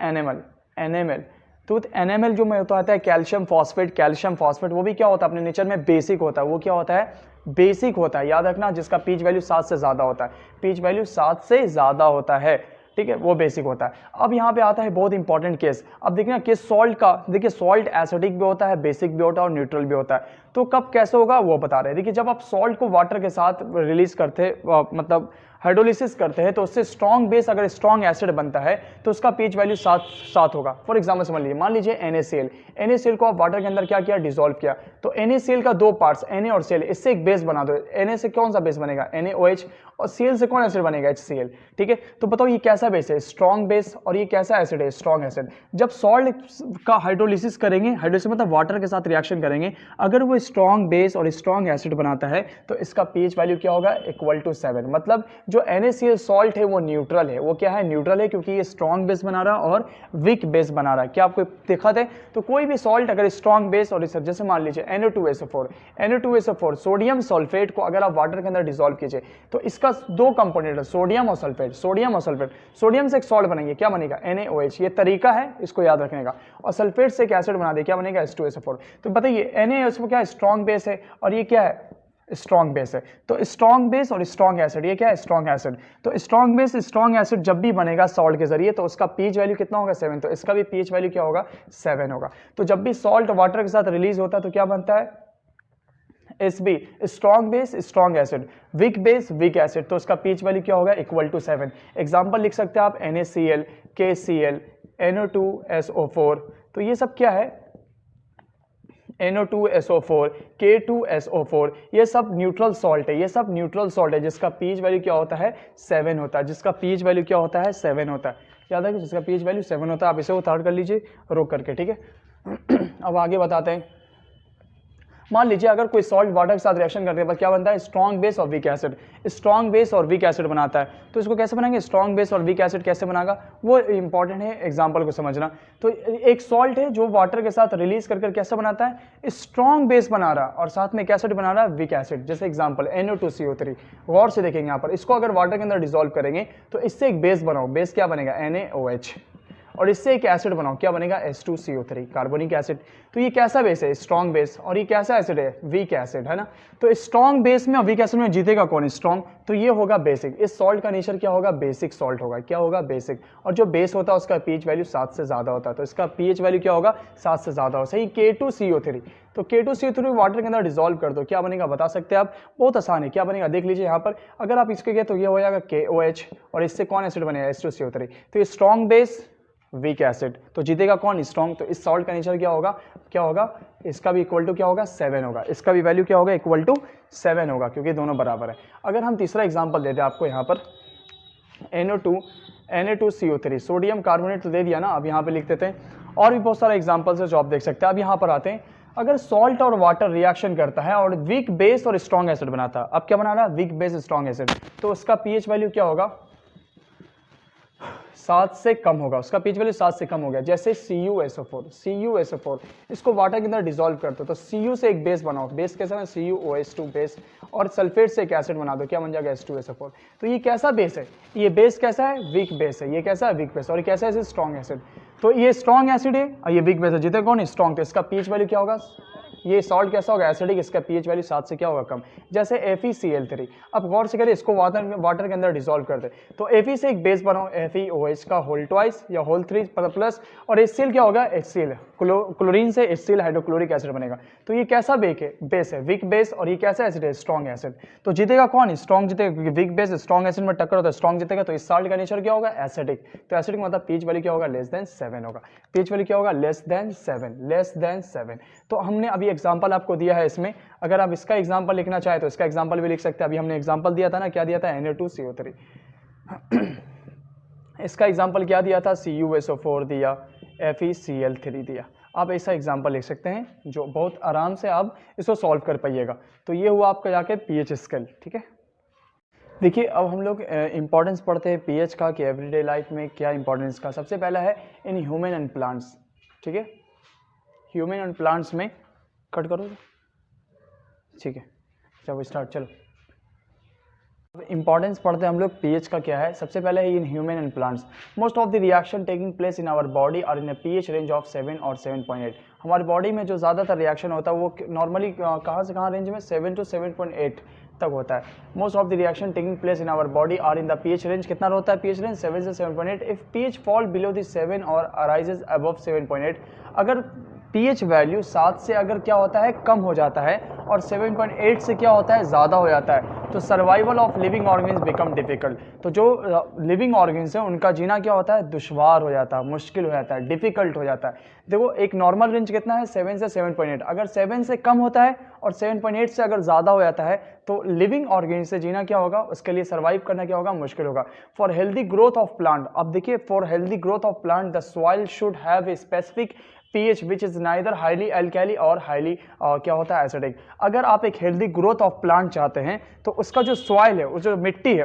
एनिमल जो में होता है कैल्शियम फॉस्फेट, वो भी क्या होता है, अपने नेचर में बेसिक होता है। वो क्या होता है, बेसिक होता है, याद रखना। जिसका pH वैल्यू 7 से ज़्यादा होता है, pH वैल्यू 7 से ज़्यादा होता है, ठीक है, वो बेसिक होता है। अब यहाँ पे आता है बहुत इंपॉर्टेंट केस। अब देखिए ना केस सॉल्ट का, देखिए सॉल्ट एसिडिक भी होता है, बेसिक भी होता है और न्यूट्रल भी होता है। तो कब कैसे होगा वो बता रहे हैं। देखिए जब आप सॉल्ट को वाटर के साथ रिलीज करते, मतलब हाइड्रोलिसिस करते हैं, तो उससे स्ट्रॉन्ग बेस अगर स्ट्रॉन्ग एसिड बनता है तो उसका pH वैल्यू 7 होगा। फॉर एग्जाम्पल समझ लीजिए, मान लीजिए NaCl को आप वाटर के अंदर क्या किया, डिसॉल्व किया, तो NaCl का दो पार्ट्स Na और Cl, इससे एक बेस बना दो। Na से कौन सा बेस बनेगा, NaOH, और Cl से कौन एसिड बनेगा, HCl। ठीक है, तो बताओ ये कैसा बेस है, स्ट्रॉन्ग बेस, और ये कैसा एसिड है, स्ट्रॉन्ग एसिड। जब सॉल्ट का हाइड्रोलिसिस करेंगे, हाइड्रोलिसिस मतलब वाटर के साथ रिएक्शन करेंगे, अगर वो स्ट्रॉन्ग बेस और स्ट्रॉन्ग एसिड बनाता है तो इसका pH वैल्यू क्या होगा, इक्वल टू 7। मतलब जो NaCl सॉल्ट है वो न्यूट्रल है, वो क्या है, न्यूट्रल है, क्योंकि ये स्ट्रॉन्ग बेस बना रहा है और वीक बेस बना रहा है। क्या आपको देखा थे, तो कोई भी सॉल्ट अगर स्ट्रॉन्ग बेस और जैसे मान लीजिए NO2SO4 सोडियम सल्फेट को अगर आप वाटर के अंदर डिसॉल्व कीजिए तो इसका दो कंपोनेंट है, सोडियम और सल्फेट। सोडियम से एक सॉल्ट बनेंगे, क्या बनेगा, NaOH, ये तरीका है इसको याद रखने का। और सल्फेट से एक एसिड बना दे, क्या बनेगा, H2SO4। तो बताइए NaOH क्या है, स्ट्रॉन्ग बेस है, और ये क्या है, स्ट्रॉन्ग बेस है। तो स्ट्रॉन्ग बेस और स्ट्रॉन्ग एसिड, ये क्या है, स्ट्रॉन्ग एसिड। तो स्ट्रॉन्ग बेस स्ट्रॉन्ग एसिड जब भी बनेगा सॉल्ट के जरिए तो उसका pH वैल्यू कितना होगा, 7। तो इसका भी pH वैल्यू क्या होगा, 7 होगा। तो जब भी सॉल्ट वाटर के साथ रिलीज होता है तो क्या बनता है, SB, strong base strong acid, weak base weak acid, तो उसका pH वैल्यू क्या होगा, इक्वल टू 7। एग्जाम्पल लिख सकते हैं आप NaCl, KCl, NO2SO4, तो ये सब क्या है, NO2SO4, K2SO4, ये सब न्यूट्रल सॉल्ट है, ये सब न्यूट्रल सॉल्ट है, जिसका pH वैल्यू क्या होता है, 7 होता है, जिसका pH वैल्यू क्या होता है, 7 होता है। याद है कि जिसका pH वैल्यू 7 होता है। आप इसे उतार कर लीजिए रोक करके, ठीक है। अब आगे बताते हैं। मान लीजिए अगर कोई सॉल्ट वाटर के साथ रिएक्शन करने के बाद क्या बनता है, स्ट्रॉन्ग बेस और वीक एसिड। स्ट्रॉन्ग बेस और वीक एसिड बनाता है, तो इसको कैसे बनाएंगे, स्ट्रॉन्ग बेस और वीक एसिड कैसे बनाएगा, वो इंपॉर्टेंट है, एग्जांपल को समझना। तो एक सॉल्ट है जो वाटर के साथ रिलीज कर कैसे बनाता है, स्ट्रॉन्ग बेस बना रहा और साथ में एक एसिड बना रहा है, वीक एसिड। जैसे एग्जाम्पल NO2CO3, गौर से देखेंगे यहाँ पर, इसको अगर वाटर के अंदर डिसॉल्व करेंगे तो इससे एक बेस बनाओ, बेस क्या बनेगा, NaOH, और इससे एक एसिड बनाओ, क्या बनेगा, H2CO3, कार्बोनिक एसिड। तो ये कैसा बेस है, स्ट्रॉन्ग बेस, और ये कैसा एसिड है, वीक एसिड, है ना। तो स्ट्रॉन्ग बेस में और वीक एसिड में जीतेगा कौन, स्ट्रॉन्ग, तो ये होगा बेसिक। इस सॉल्ट का नेचर क्या होगा, बेसिक सॉल्ट होगा, क्या होगा, बेसिक। और जो बेस होता है उसका pH वैल्यू 7 से ज़्यादा होता है, तो इसका pH वैल्यू क्या होगा, 7 से ज़्यादा हो। सही, K2CO3, तो K2CO3 वाटर के अंदर डिसॉल्व कर दो, क्या बनेगा बता सकते हैं आप, बहुत आसान है, क्या बनेगा देख लीजिए यहाँ पर। अगर आप इसके गए तो ये हो जाएगा KOH, और इससे कौन एसिड बनेगा, H2CO3। तो ये स्ट्रॉन्ग बेस वीक एसिड। तो जीतेगा कौन? स्ट्रॉन्ग। तो इस सॉल्ट का नेचर क्या होगा? इसका भी इक्वल टू क्या होगा? 7 होगा। इसका भी वैल्यू क्या होगा? इक्वल टू 7 होगा, क्योंकि दोनों बराबर है। अगर हम तीसरा एग्जाम्पल देते हैं आपको यहाँ पर Na2CO3 सोडियम कार्बोनेट तो दे दिया ना, अब यहाँ पे लिख देते हैं। और भी बहुत सारे एग्जाम्पल्स है जो आप देख सकते हैं। अब यहाँ पर आते हैं, अगर सॉल्ट और वाटर रिएक्शन करता है और वीक बेस और स्ट्रॉन्ग एसिड बनाता है। अब क्या बना रहा है? Weak base strong acid. तो उसका पीएच वैल्यू क्या होगा? 7 से कम होगा। उसका पीएच वैल्यू 7 से कम हो गया। जैसे CuSO4 इसको वाटर के अंदर डिसॉल्व कर दो तो Cu से एक बेस बनाओ। बेस कैसा है? CuOH2 base. और सल्फेट से एक एसिड बना दो, क्या बन जाएगा? H2SO4। तो ये कैसा बेस है? ये बेस कैसा है? वीक बेस है। ये कैसा है? Weak base. और ये कैसा है? Strong acid. तो ये स्ट्रॉन्ग एसिड है और ये वीक बेस है। जीते कौन? स्ट्रॉन्ग। तो इसका पीएच वैल्यू क्या होगा? ये सॉल्ट कैसा होगा? एसिडिक। इसका पीएच वैल्यू 7 से क्या होगा? कम। जैसे FeCl3। अब गौर से करिए, इसको वाटर के अंदर डिसॉल्व कर दे तो Fe से एक बेस बनाओ, FeOH का होल ट्वाइस या होल 3 प्लस। और HCl क्या होगा? HCl। क्लोरीन से HCl हाइड्रोक्लोरिक एसिड बनेगा। तो ये कैसा बेस है? Weak base. और ये कैसा एसिड है? Strong acid. तो जीतेगा कौन? स्ट्रॉन्ग जीतेगा, क्योंकि वीक बेस स्ट्रॉन्ग एसिड में टक्कर होता है, स्ट्रॉन्ग जीतेगा। तो इस सॉल्ट का नेचर क्या होगा? एसिडिक। तो एसिडिक मतलब पीएच वैल्यू क्या होगा? लेस देन 7 होगा। पीएच वैल्यू क्या होगा? Less than 7। तो हमने अभी एग्जांपल आपको दिया है इसमें। अगर आप इसका एग्जांपल लिखना चाहे तो इसका एग्जांपल भी लिख सकते हैं। अभी हमने एग्जांपल दिया था ना, क्या दिया था? Na2CO3। इसका एग्जांपल क्या दिया था? CuSO4 दिया, FeCl3 दिया। आप ऐसा एग्जांपल लिख सकते हैं जो बहुत आराम से आप इसको सॉल्व कर पाइएगा। तो ये हुआ आपका जाके पीएच स्केल। ठीक है, देखिए अब हम लोग इंपॉर्टेंस पढ़ते हैं पीएच का, कि एवरीडे लाइफ में क्या इंपॉर्टेंस का। सबसे पहला है इन ह्यूमन एंड प्लांट्स। ठीक है, ह्यूमन एंड प्लांट्स में कट करो। ठीक है, चलो स्टार्ट। चलो अब इंपॉर्टेंस पढ़ते हैं हम लोग पीएच का क्या है। सबसे पहले है in human and plants. Most of the reaction taking place in our body are in a pH range of 7 और 7.8। हमारी बॉडी में जो ज़्यादातर रिएक्शन होता है वो नॉर्मली कहाँ से कहाँ रेंज में? 7 to 7.8 तक होता है। Most of the reaction taking place in our body are in the pH range. कितना होता है पीएच रेंज? 7 से 7.8। If pH fall below the 7 और अराइजेज अबव 7.8, अगर पीएच वैल्यू 7 से अगर क्या होता है? कम हो जाता है, और 7.8 से क्या होता है? ज़्यादा हो जाता है, तो survival of living organs become difficult. तो जो लिविंग ऑर्गन्स है उनका जीना क्या होता है? दुश्वार हो जाता है, मुश्किल हो जाता है, डिफिकल्ट हो जाता है। देखो एक नॉर्मल रेंज कितना है? 7 से 7.8। अगर 7 से कम होता है और 7.8 से अगर ज़्यादा हो जाता है तो लिविंग ऑर्गन्स से जीना क्या होगा? उसके लिए सर्वाइव करना क्या होगा? मुश्किल होगा। For healthy growth of plant, अब देखिए for healthy growth of plant the soil should have a specific pH which is neither highly alkali और highly क्या होता है? एसिडिक। अगर आप एक हेल्दी ग्रोथ ऑफ प्लांट चाहते हैं तो उसका जो सॉइल है, उस जो मिट्टी है,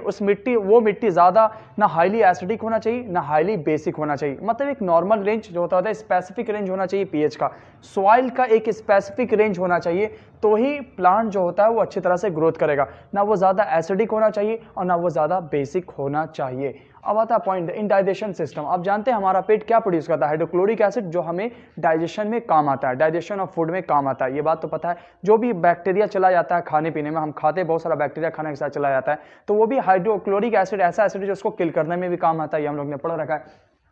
वो मिट्टी ज़्यादा ना हाईली एसिडिक होना चाहिए ना हाईली बेसिक होना चाहिए। मतलब एक नॉर्मल रेंज जो होता है स्पेसिफिक रेंज होना चाहिए पीएच का। सॉइल का एक स्पेसिफिक रेंज होना चाहिए, तो ही प्लांट जो होता है वो अच्छी तरह से ग्रोथ करेगा। ना वो ज़्यादा एसिडिक होना चाहिए और ना वो ज़्यादा बेसिक होना चाहिए। अब आता है पॉइंट इन डाइजेशन सिस्टम। आप जानते हैं हमारा पेट क्या प्रोड्यूस करता है? हाइड्रोक्लोरिक एसिड, जो हमें डाइजेशन में काम आता है, डाइजेशन ऑफ फूड में काम आता है। ये बात तो पता है। जो भी बैक्टीरिया चला जाता है खाने पीने में, हम खाते हैं बहुत सारा बैक्टीरिया खाने के साथ चला जाता है, तो वो भी हाइड्रोक्लोरिक एसिड ऐसा एसिड है जो उसको किल करने में भी काम आता है। ये हम लोग ने पढ़ रखा है।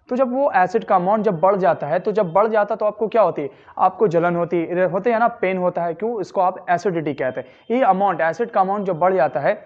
तो जब वो एसिड का अमाउंट जब बढ़ जाता है, तो जब बढ़ जाता है तो आपको क्या होती है? आपको जलन होती है ना, पेन होता है। क्यों? इसको आप एसिडिटी कहते हैं। ये अमाउंट, एसिड का अमाउंट जब बढ़ जाता है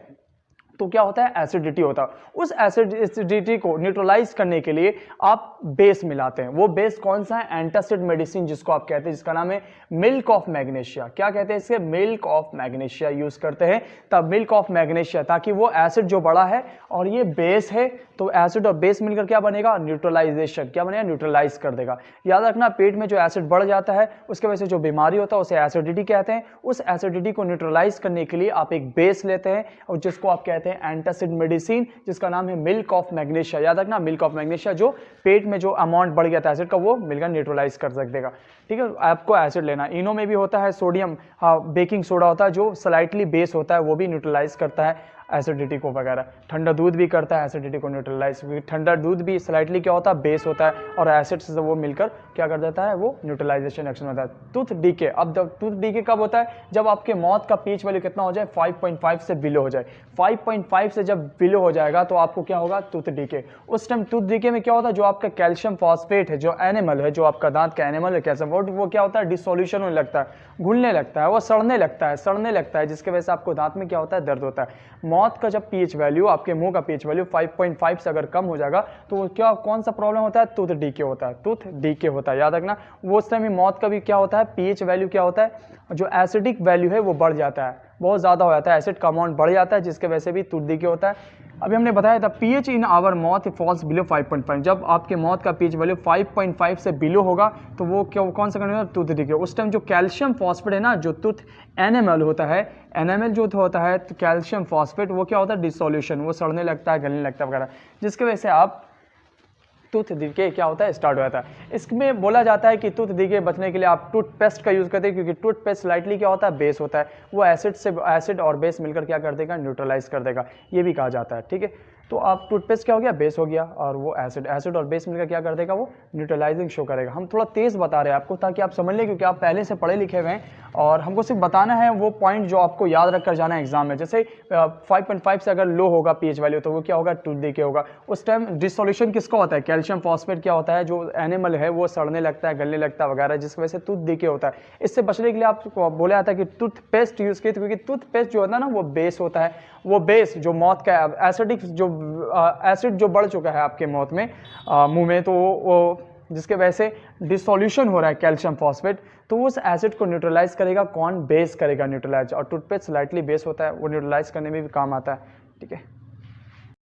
तो क्या होता है? एसिडिटी होता है। उस एसिडिटी को न्यूट्रलाइज करने के लिए आप बेस मिलाते हैं। वो बेस कौन सा है? एंटासिड मेडिसिन जिसको आप कहते हैं, जिसका नाम है मिल्क ऑफ मैग्नीशिया। क्या कहते हैं इसे? मिल्क ऑफ मैग्नीशिया यूज करते हैं तब मिल्क ऑफ मैग्नीशिया, ताकि वो एसिड जो बड़ा है और ये बेस है, तो एसिड और बेस मिलकर क्या बनेगा? न्यूट्रलाइजेशन। क्या बनेगा? न्यूट्रलाइज कर देगा। याद रखना, पेट में जो एसिड बढ़ जाता है उसके वजह से जो बीमारी होता है उसे एसिडिटी कहते हैं। उस एसिडिटी को न्यूट्रलाइज करने के लिए आप एक बेस लेते हैं और जिसको आप कहते हैं एंटासिड मेडिसिन, जिसका नाम है मिल्क ऑफ मैग्नीशिया। याद रखना, मिल्क ऑफ मैग्नीशिया, जो पेट में जो अमाउंट बढ़ गया था एसिड का वो मिलकर न्यूट्रलाइज कर देगा। ठीक है, आपको एसिड लेना। इनो में भी होता है सोडियम, बेकिंग सोडा होता है जो स्लाइटली बेस होता है, वो भी न्यूट्रलाइज करता है एसिडिटी को वगैरह। ठंडा दूध भी करता है एसिडिटी को न्यूट्रलाइज। ठंडा दूध भी स्लाइटली क्या होता है? बेस होता है, और एसिड से वो मिलकर क्या कर देता है? वो न्यूट्रलाइजेशन एक्शन होता है। Tooth decay. अब जब टूथ डीके कब होता है? जब आपके मौत का पीएच वैल्यू कितना हो जाए? 5.5 से बिलो हो जाए। 5.5 से जब बिलो हो जाएगा तो आपको क्या होगा? Tooth decay. उस टाइम टूथ डीके में क्या होता है? जो आपका कैल्शियम फॉस्फेट है, जो एनिमल है, जो आपका दांत का एनिमल है कैल्शियम, वो क्या होता है? डिसोल्यूशन होने लगता है, घुलने लगता है, वो सड़ने लगता है, जिसकी वजह से आपको दांत में क्या होता है? दर्द होता है। मौत माउथ का जब पीएच वैल्यू, आपके मुंह का पीएच वैल्यू 5.5 से अगर कम हो जाएगा तो वो क्या, कौन सा प्रॉब्लम होता है, टूथ डीके होता है, टूथ डीके होता है, याद रखना। वो उस टाइम माउथ का भी क्या होता है, पीएच वैल्यू क्या होता है, जो एसिडिक वैल्यू है वो बढ़ जाता है, बहुत ज़्यादा हो जाता है, एसिड का अमाउंट बढ़ जाता है, जिसके वजह से भी टूथ डीके होता है। अभी हमने बताया था pH in our mouth falls below 5.5, जब आपके माउथ का पीएच वैल्यू 5.5 से बिलो होगा तो वो क्या, कौन सा करने, टूथ डीके। उस टाइम जो कैल्शियम फॉस्फेट है ना, जो टूथ एनएमएल होता है, एनएमएल जो होता है तो कैल्शियम फॉस्फेट, वो क्या होता है, डिसोल्यूशन, वो सड़ने लगता है, गलने लगता है वगैरह, जिसकी वजह से आप टूथ डीके क्या होता है, स्टार्ट हो जाता है। इसमें बोला जाता है कि टूथ डीके बचने के लिए आप टूथपेस्ट का यूज़ करते हैं, क्योंकि टूथपेस्ट स्लाइटली क्या होता है, बेस होता है, वो एसिड और बेस मिलकर क्या कर देगा, न्यूट्रलाइज कर देगा, ये भी कहा जाता है, ठीक है। तो आप टूथपेस्ट क्या हो गया, बेस हो गया, और वो एसिड और बेस मिलकर क्या कर देगा, वो न्यूट्रलाइजिंग शो करेगा। हम थोड़ा तेज़ बता रहे हैं आपको ताकि आप समझ लें, क्योंकि आप पहले से पढ़े लिखे हुए हैं और हमको सिर्फ बताना है वो पॉइंट जो आपको याद रख कर जाना है एग्जाम में। जैसे 5.5 से अगर लो होगा पीएच वैल्यू तो वो क्या होगा, टूथ डीके होगा। उस टाइम डिसोल्यूशन किसका होता है, कैल्शियम फॉस्फेट क्या होता है, जो एनिमल है वो सड़ने लगता है, गलने लगता है वगैरह, जिस वजह से टूथ डीके होता है। इससे बचने के लिए आपको बोला जाता है कि टूथपेस्ट यूज़ कीजिए, क्योंकि टूथपेस्ट जो होता है ना वो बेस होता है, वो बेस जो माउथ का एसिडिक जो एसिड जो बढ़ चुका है आपके माउथ में, मुंह में, तो वो जिसके वजह से डिसोल्यूशन हो रहा है कैल्शियम फॉस्फेट, तो उस एसिड को न्यूट्रलाइज करेगा कौन, बेस करेगा न्यूट्रलाइज, और टूथपेस्ट स्लाइटली बेस होता है, वो न्यूट्रलाइज करने में भी काम आता है, ठीक है।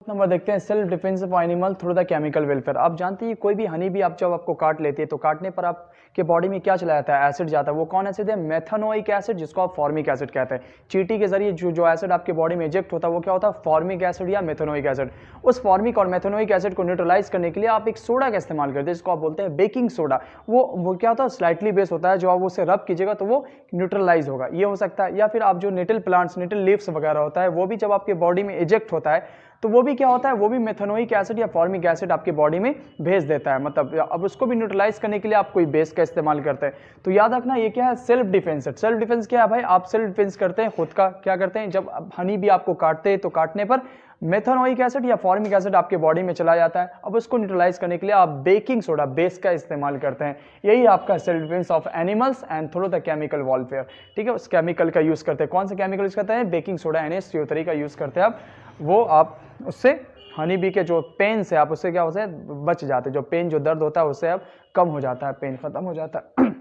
नंबर देखते हैं, self defence of animal through the chemical welfare. आप जानते हैं कोई भी हनी भी आप जब आपको काट लेती है तो काटने पर आपके बॉडी में क्या चला जाता है, एसिड जाता है। वो कौन एसिड है, मेथनोइक एसिड, जिसको आप फॉर्मिक एसिड कहते हैं। चींटी के जरिए जो एसिड आपके बॉडी में इजेक्ट होता है वो क्या होता है, फॉर्मिक एसिड या मेथनोइक एसिड। उस फॉर्मिक और मेथनोइक एसिड को न्यूट्रलाइज करने के लिए आप एक सोडा का इस्तेमाल करते हैं, जिसको आप बोलते हैं बेकिंग सोडा। वो क्या होता है, स्लाइटली बेस होता है, जो आप उसे रब कीजिएगा तो वो न्यूट्रलाइज होगा, ये हो सकता है। या फिर आप जो नेटल प्लांट्स, नेटल लीव्स वगैरह होता है, वो भी जब आपके बॉडी में इजेक्ट होता है तो वो भी क्या होता है, वो भी मेथनोइक एसिड या फॉर्मिक एसिड आपके बॉडी में भेज देता है। मतलब अब उसको भी न्यूट्रलाइज करने के लिए आप कोई बेस का इस्तेमाल करते हैं। तो याद रखना ये क्या है, सेल्फ डिफेंस है। सेल्फ डिफेंस क्या है भाई, आप सेल्फ डिफेंस करते हैं खुद का। क्या करते हैं, जब हनी भी आपको काटते हैं तो काटने पर मेथनोइक एसिड या फॉर्मिक एसिड आपके बॉडी में चला जाता है। अब उसको न्यूट्रलाइज करने के लिए आप बेकिंग सोडा, बेस का इस्तेमाल करते हैं। यही आपका self defence of animals and through the chemical warfare, ठीक है। उस केमिकल का यूज करते हैं, कौन सा केमिकल यूज करते हैं, बेकिंग सोडा NaCO3 का यूज करते हैं। अब वो आप उससे हनी बी के जो पेन से आप उससे क्या होता है, बच जाते हैं। जो पेन, जो दर्द होता है उससे अब कम हो जाता है, पेन खत्म हो जाता है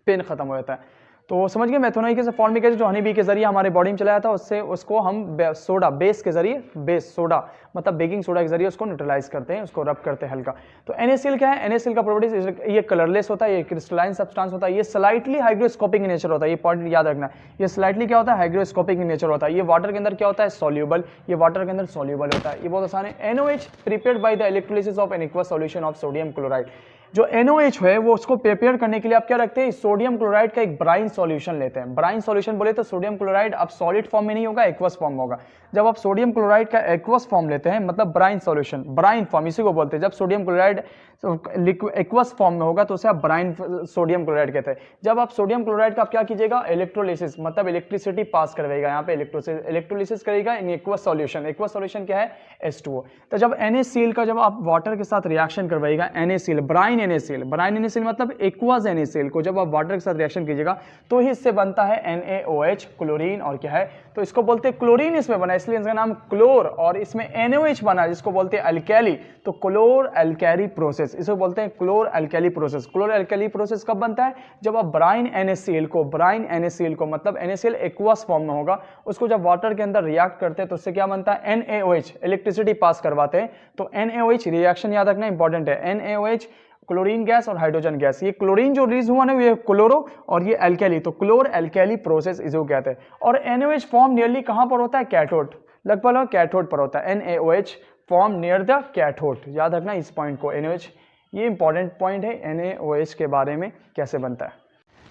पेन खत्म हो जाता है। तो समझ गए, मेथनोइक एसिड फॉर्मिक एसिड जो हनी बी के जरिए हमारे बॉडी में चला जाता है, उससे उसको हम सोडा, बेस के जरिए, बेस सोडा मतलब बेकिंग सोडा के जरिए उसको न्यूट्रलाइज करते हैं, उसको रब करते हैं हल्का। तो NaCl क्या है, NaCl का प्रॉपर्टीज, ये कलरलेस होता है, ये क्रिस्टलाइन सब्सटेंस होता है, ये स्लाइटली हाइग्रोस्कोपिक इन नेचर होता है। ये पॉइंट याद रखना, ये स्लाइटली क्या होता है, हाइग्रोस्कोपिक इन नेचर होता है। ये वाटर के अंदर क्या होता है, सॉल्यूबल, ये वाटर के अंदर सॉल्यूबल होता है। ये बहुत आसान है। NOH prepared by the electrolysis of an aqueous solution of sodium chloride. जो NOH है वो उसको प्रिपेयर करने के लिए आप क्या रखते हैं, सोडियम क्लोराइड का एक ब्राइन सॉल्यूशन लेते हैं। ब्राइन सॉल्यूशन बोले तो सोडियम क्लोराइड अब सॉलिड फॉर्म में नहीं होगा, एक्वस फॉर्म में होगा। जब आप सोडियम क्लोराइड का एक्वस फॉर्म लेते हैं, मतलब ब्राइन सॉल्यूशन, ब्राइन फॉर्म इसी को बोलते हैं। जब सोडियम क्लोराइड एक्वस फॉर्म में होगा तो उसे आप ब्राइन सोडियम क्लोराइड कहते हैं। जब आप सोडियम क्लोराइड का आप क्या कीजिएगा, इलेक्ट्रोलिसिस, मतलब इलेक्ट्रिसिटी पास करवाएगा, यहाँ पे इलेक्ट्रोलिसिस करेगा in aqueous solution. Aqueous solution क्या है, H2O। तो जब NaCl का जब आप वाटर के साथ रिएक्शन करवाएगा, NaCl, ब्राइन NaCl मतलब एक्वस NaCl को जब आप वाटर के साथ रिएक्शन कीजिएगा तो ही इससे बनता है NaOH, क्लोरीन। और क्या है, तो इसको बोलते हैं क्लोरीन, इसमें बना इसलिए इसका नाम क्लोर। और इसमें NaOH बना जिसको बोलते हैं अल्कैली, तो क्लोर अल्कैली प्रोसेस, इसको बोलते हैं क्लोर अल्कैली प्रोसेस। क्लोर अल्कैली प्रोसेस कब बनता है, जब आप ब्राइन NaCl को मतलब NaCl एक्वस फॉर्म में होगा, उसको जब वाटर के अंदर रिएक्ट करते हैं तो उससे क्या बनता है, NaOH, इलेक्ट्रिसिटी पास करवाते हैं। तो NaOH रिएक्शन याद रखना इंपॉर्टेंट है, NaOH क्लोरीन गैस और हाइड्रोजन गैस। ये क्लोरीन जो रिलीज हुआ ना ये क्लोरो, और ये अल्कैली, तो क्लोर अल्कैली प्रोसेस इसको कहते हैं। और NaOH फॉर्म नियरली कहां पर होता है, कैथोड, लगभग कैथोड पर होता है। NaOH form near the cathode, याद रखना इस पॉइंट को। NaOH ये इंपॉर्टेंट पॉइंट है NaOH के बारे में कैसे बनता है।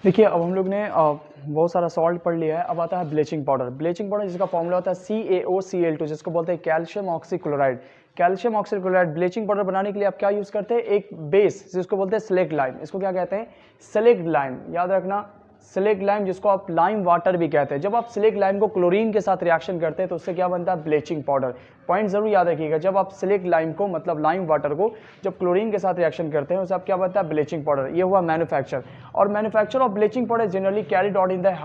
देखिए अब हम लोग ने बहुत सारा सॉल्ट पढ़ लिया है। अब आता है ब्लीचिंग पाउडर। ब्लीचिंग पाउडर जिसका फॉर्मूला होता है CaOCl2, जिसको बोलते हैं calcium oxychloride. Calcium oxychloride bleaching powder बनाने के लिए आप क्या यूज करते हैं, एक बेस जिसको बोलते हैं सिलेक्ट लाइम। इसको क्या कहते हैं, सिलेक्ट लाइम, याद रखना सिलेक्ट लाइम, जिसको आप लाइम वाटर भी कहते हैं। जब आप सिलेक्ट लाइम को क्लोरीन के साथ रिएक्शन करते हैं तो उससे क्या बनता है, ब्लीचिंग पाउडर। पॉइंट जरूर याद रखिएगा, जब आप सिलेक्ट लाइम को मतलब लाइम वाटर को जब क्लोरीन के साथ रिएक्शन करते हैं उससे आप क्या बनता है, ब्लीचिंग पाउडर। ये हुआ मैन्युफैक्चर। और manufacture of bleaching powder generally carried out in the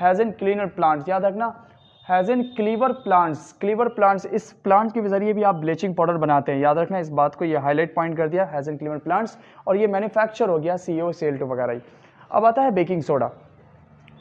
Hasenclever plant, याद रखना Hasenclever plants, clever plants, इस प्लांट के जरिए भी आप ब्लीचिंग पाउडर बनाते हैं, याद रखना इस बात को, ये हाईलाइट पॉइंट कर दिया हैज़न क्लीवर प्लांट्स, और ये मैन्युफैक्चर हो गया CaCl2 वगैरह ही। अब आता है बेकिंग सोडा।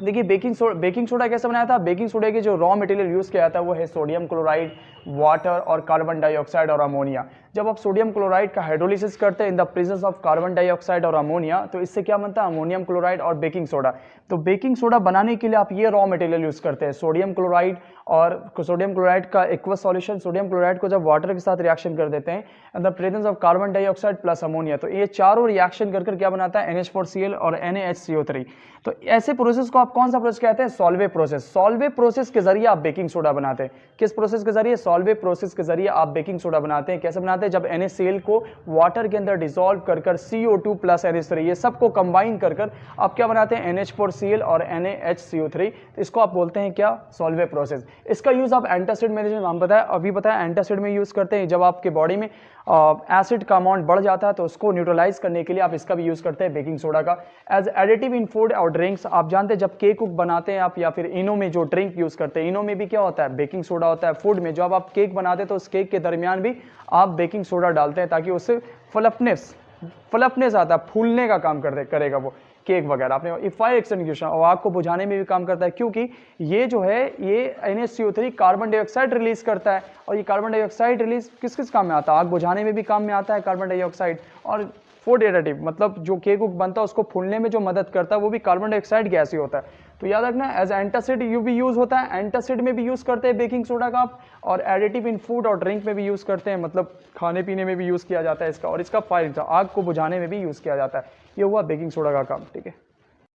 देखिए बेकिंग सोडा कैसे बनाया था? बेकिंग सोडा के जो रॉ मटेरियल यूज़ किया जाता है वो है सोडियम क्लोराइड, वाटर और कार्बन डाइऑक्साइड और अमोनिया। जब आप सोडियम क्लोराइड का हाइड्रोलिसिस करते हैं in the presence of carbon dioxide और अमोनिया, तो इससे क्या बनता है? अमोनियम क्लोराइड और बेकिंग सोडा। तो बेकिंग सोडा बनाने के लिए आप ये रॉ मटेरियल यूज़ करते हैं, सोडियम क्लोराइड, और सोडियम क्लोराइड का एक्वस सॉल्यूशन, सोडियम क्लोराइड को जब वाटर के साथ रिएक्शन कर देते हैं in the presence of carbon dioxide plus ammonia, तो ये चारों रिएक्शन कर क्या बनाता है? NH4Cl और NaHCO3। तो ऐसे प्रोसेस को आप कौन सा प्रोसेस कहते हैं? Solvay process. सॉल्वे प्रोसेस के जरिए आप बेकिंग सोडा बनाते हैं। किस प्रोसेस के जरिए? सॉल्वे प्रोसेस के जरिए आप बेकिंग सोडा बनाते हैं। कैसे बनाते हैं? जब NaCl को वाटर के अंदर डिसॉल्व कर CO2 प्लस NH3 ये सबको कंबाइन कर आप क्या बनाते हैं? NH4Cl और NaHCO3। तो इसको आप बोलते हैं क्या? Solvay process. इसका यूज आप एंटासिड में, हम अभी बताया एंटासिड में यूज करते हैं। जब आपके बॉडी में एसिड का अमाउंट बढ़ जाता है तो उसको न्यूट्रलाइज करने के लिए आप इसका भी यूज करते हैं, बेकिंग सोडा का, एज एडिटिव इन फूड और ड्रिंक्स। आप जानते हैं जब केक बनाते हैं आप, या फिर इनो में जो ड्रिंक यूज करते हैं, इनो में भी क्या होता है? बेकिंग सोडा होता है। फूड में जब आप केक बनाते हैं तो उस केक के दरमियान भी आप बेकिंग सोडा डालते हैं ताकि उससे फ्लफनेस आता है, फूलने का काम करेगा वो केक वगैरह। आपने फायर एक्सटिंग्विशर और आग को बुझाने में भी काम करता है, क्योंकि ये जो है ये NaCO3 कार्बन डाइऑक्साइड रिलीज करता है, और ये कार्बन डाइऑक्साइड रिलीज किस किस काम में आता है? आग बुझाने में भी काम में आता है कार्बन डाइऑक्साइड, और फूड एडिटिव मतलब जो केक बनता है उसको फूलने में जो मदद करता है वो भी कार्बन डाइऑक्साइड गैस ही होता है। तो याद रखना एज एंटासिड यू भी यूज होता है, एंटासिड में भी यूज करते हैं बेकिंग सोडा का आप, और एडिटिव इन फूड और ड्रिंक में भी यूज करते हैं, मतलब खाने पीने में भी यूज किया जाता है इसका, और इसका फायर आग को बुझाने में भी यूज किया जाता है। ये हुआ बेकिंग सोडा का काम, ठीक है।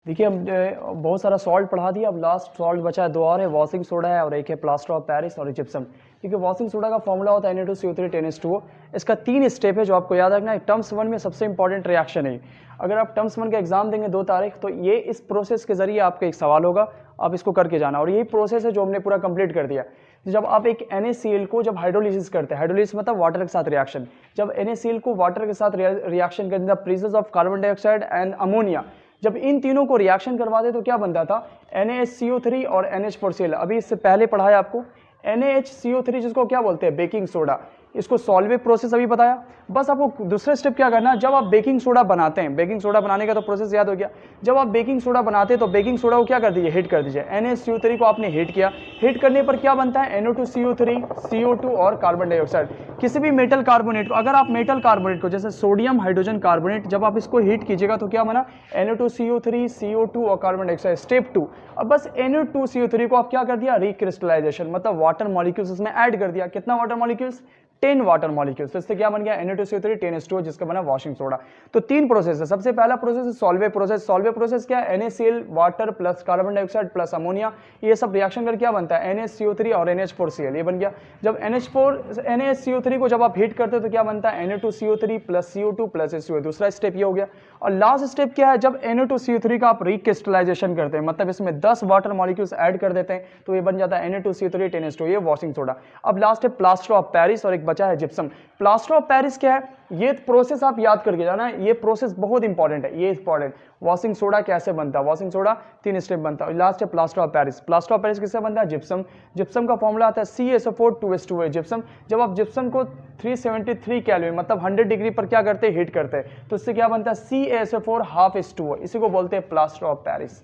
देखिए हम बहुत सारा सॉल्ट पढ़ा दिया, अब लास्ट सॉल्ट बचा है, दो और है, वॉशिंग सोडा है और एक है प्लास्टर ऑफ पेरिस और जिप्सम। क्योंकि वॉशिंग सोडा का फॉर्मूला होता है Na2CO3 10H2O। इसका 3 स्टेप है जो आपको याद रखना है। टर्म्स 1 में सबसे इंपॉर्टेंट रिएक्शन है। अगर आप टर्म्स 1 का एग्जाम देंगे 2 तारीख, तो ये इस प्रोसेस के जरिए आपका एक सवाल होगा, आप इसको करके जाना, और यही प्रोसेस है जो हमने पूरा कंप्लीट कर दिया। जब आप एक NaCl को जब हाइड्रोलिसिस करते हैं, हाइड्रोलिसिस मतलब वाटर के साथ रिएक्शन, जब NaCl को वाटर के साथ रिएक्शन करते हैं presence of carbon dioxide and ammonia, जब इन तीनों को रिएक्शन करवाते तो क्या बनता था? NaHCO3 और NH4Cl। अभी इससे पहले पढ़ाया आपको NaHCO3 जिसको क्या बोलते हैं? Baking soda. इसको सॉल्वे प्रोसेस अभी बताया। बस आपको दूसरा स्टेप क्या करना है? जब आप बेकिंग सोडा बनाते हैं, बेकिंग सोडा बनाने का तो प्रोसेस याद हो गया। जब आप बेकिंग सोडा बनाते हैं तो बेकिंग सोडा को क्या कर दीजिए? हीट कर दीजिए। NaCO3 को आपने हीट किया, हीट करने पर क्या बनता है? NO2CO3, CO2 और कार्बन डाइऑक्साइड। किसी भी मेटल कार्बोनेट को, अगर आप मेटल कार्बोनेट को जैसे सोडियम हाइड्रोजन कार्बोनेट, जब आप इसको हीट कीजिएगा तो क्या बना? NO2CO3, CO2 और कार्बन डाइऑक्साइड। स्टेप 2, अब बस NO2CO3 को आप क्या कर दिया? रिक्रिस्टलाइजेशन, मतलब वाटर मॉलिक्यूल्स इसमें ऐड कर दिया। कितना वाटर मॉलिक्यूल्स? 10 water molecules. तो इससे क्या बन गया? Na2CO3 10H2O, जिसका बना वॉशिंग सोडा। तो 3 प्रोसेस है। सबसे पहला प्रोसेस है सॉल्वे प्रोसेस। सॉल्वे प्रोसेस क्या है? NaCl, water plus carbon dioxide plus ammonia, ये सब रिएक्शन कर क्या बनता है? NaCO3 और NH4Cl, ये बन गया। जब NaCO3 को जब आप हीट करते हो तो क्या बनता है? Na2CO3 plus CO2 plus H2O। दूसरा स्टेप ये हो गया। और लास्ट स्टेप क्या है? जब Na2CO3 का आप रिक्रिस्टलाइजेशन करते हैं, मतलब इसमें 10 वाटर मॉलिक्यूल्स ऐड कर देते हैं, तो ये बन जाता है Na2CO3 10H2O, ये वॉशिंग सोडा। अब लास्ट है प्लास्टर ऑफ पेरिस और एक बचा है जिप्सम। प्लास्टर ऑफ पेरिस क्या है? ये प्रोसेस आप याद करके जाना है, ये प्रोसेस बहुत इंपॉर्टेंट है, ये इंपॉर्टेंट। वॉशिंग सोडा कैसे बनता है? वॉशिंग सोडा 3 स्टेप बनता है। लास्ट है plaster of Paris. Plaster of Paris किससे बनता है? जिप्सम। जिप्सम का फॉर्मूला आता है CaSO4 2H2O जिप्सम। जब आप जिप्सम को 373 केल्विन मतलब 100 डिग्री पर क्या करते हैं? हीट करते हैं, तो इससे क्या बनता है? CaSO4 half H2O, इसी को बोलते हैं plaster of Paris.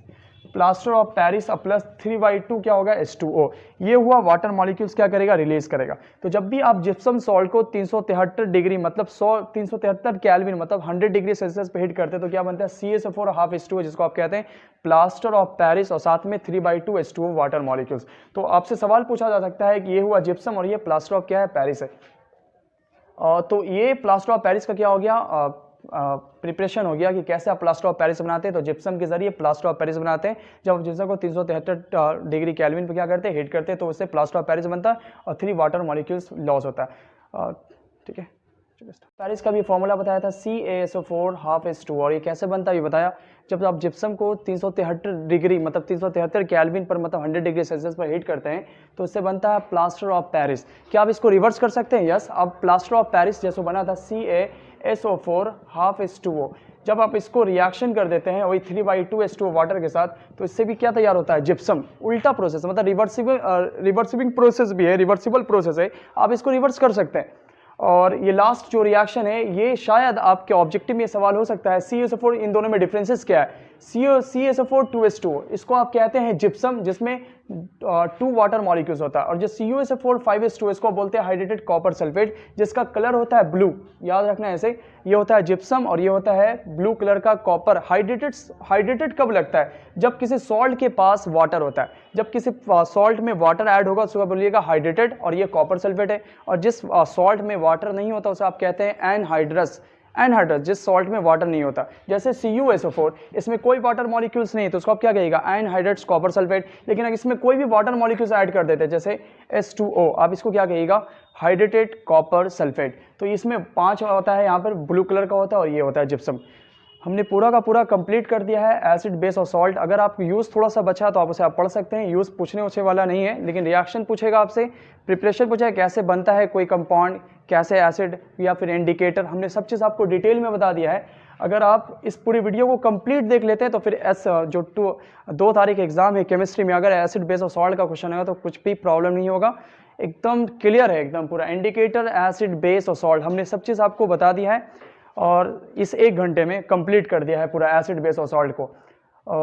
Plaster of Paris plus 3/2 क्या होगा? H2O। ये हुआ वाटर मॉलिक्यूल्स क्या करेगा? रिलीज करेगा। तो जब भी आप जिप्सम सॉल्ट को 373 डिग्री मतलब 373 केल्विन मतलब 100 डिग्री सेल्सियस पे हीट करते हैं तो क्या बनता है? CaSO4 half H2O, जिसको आप कहते हैं प्लास्टर ऑफ पेरिस, और साथ में 3/2 H2O वाटर मॉलिक्यूल्स। तो आपसे सवाल पूछा जा सकता है कि ये हुआ जिप्सम और ये प्लास्टर ऑफ क्या है? पेरिस है। तो ये प्लास्टर ऑफ पेरिस का क्या हो गया? प्रिपरेशन हो गया कि कैसे आप प्लास्टर ऑफ पेरिस बनाते हैं। तो जिप्सम के जरिए प्लास्टर ऑफ पेरिस बनाते हैं। जब आप जिप्सम को 373 डिग्री केल्विन पर क्या करते हैं? हीट करते हैं, तो उससे प्लास्टर ऑफ पेरिस बनता है और 3 वाटर मॉलिक्यूल्स लॉस होता है। ठीक है, पेरिस का भी फॉर्मूला बताया था CaSO4 half H2O, और ये कैसे बनता है ये बताया। जब आप जिप्सम को 373 डिग्री मतलब 373 केल्विन पर मतलब 100 डिग्री सेल्सियस पर हीट करते हैं तो इससे बनता है प्लास्टर ऑफ पेरिस। क्या आप इसको रिवर्स कर सकते हैं? यस। अब प्लास्टर ऑफ पेरिस जैसे बना था CaSO4 half H2O, जब आप इसको रिएक्शन कर देते हैं वही 3/2 वाटर के साथ, तो इससे भी क्या तैयार होता है, जिप्सम। उल्टा प्रोसेस, मतलब रिवर्सिबल प्रोसेस भी है, रिवर्सिबल प्रोसेस है, आप इसको रिवर्स कर सकते हैं। और ये लास्ट जो रिएक्शन है, ये शायद आपके ऑब्जेक्टिव में सवाल हो सकता है, CuSO4 इन दोनों में डिफरेंसेस क्या है। CuSO4 2s2, इसको आप कहते हैं जिप्सम, जिसमें 2 वाटर मॉलिक्यूल्स होता है। और जो CuSO4 5s2, इसको बोलते हैं हाइड्रेटेड कॉपर सल्फेट, जिसका कलर होता है ब्लू। याद रखना ऐसे, ये होता है जिप्सम और ये होता है ब्लू कलर का कॉपर। हाइड्रेटेड कब लगता है, जब किसी सॉल्ट के पास वाटर होता है। जब किसी सॉल्ट में वाटर ऐड होगा उसको बोलिएगा हाइड्रेटेड, और ये कॉपर सल्फेट है। और जिस सॉल्ट में वाटर नहीं होता उसे आप कहते हैं एनहाइड्रस। एनहाइड्रस, जिस सॉल्ट में वाटर नहीं होता। जैसे CuSO4, इसमें कोई वाटर मॉलिक्यूल्स नहीं है तो उसको आप क्या कहिएगा, एनहाइड्रस कॉपर सल्फेट। लेकिन अगर इसमें कोई भी वाटर मॉलिक्यूल्स ऐड कर देते हैं जैसे H2O, आप इसको क्या कहिएगा, हाइड्रेटेड कॉपर सल्फेट। तो इसमें 5 होता है, यहाँ पर ब्लू कलर का होता है और ये होता है जिप्सम। हमने पूरा का पूरा कंप्लीट कर दिया है एसिड बेस और सॉल्ट। अगर आप यूज़ थोड़ा सा बचा तो आप उसे आप पढ़ सकते हैं, यूज़ पूछने उछने वाला नहीं है, लेकिन रिएक्शन पूछेगा आपसे, प्रिपरेशन पूछेगा कैसे बनता है कोई कंपाउंड, कैसे एसिड या फिर इंडिकेटर, हमने सब चीज़ आपको डिटेल में बता दिया है। अगर आप इस पूरी वीडियो को कंप्लीट देख लेते हैं तो फिर जो 2 तारीख एग्जाम है केमिस्ट्री में, अगर एसिड बेस और सॉल्ट का क्वेश्चन होगा तो कुछ भी प्रॉब्लम नहीं होगा, एकदम क्लियर है, एकदम पूरा इंडिकेटर, एसिड बेस और सॉल्ट, हमने सब चीज़ आपको बता दिया है। और इस 1 घंटे में कंप्लीट कर दिया है पूरा एसिड बेस और सॉल्ट को।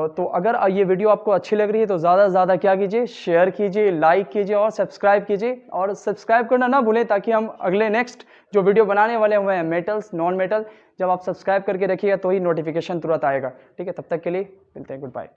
तो अगर ये वीडियो आपको अच्छी लग रही है तो ज़्यादा से ज़्यादा क्या कीजिए, शेयर कीजिए, लाइक कीजिए और सब्सक्राइब कीजिए। और सब्सक्राइब करना ना भूलें, ताकि हम अगले नेक्स्ट जो वीडियो बनाने वाले हुए हैं मेटल्स, नॉन मेटल, जब आप सब्सक्राइब करके रखिएगा तो ही नोटिफिकेशन तुरंत आएगा। ठीक है, तब तक के लिए मिलते हैं, गुड बाय।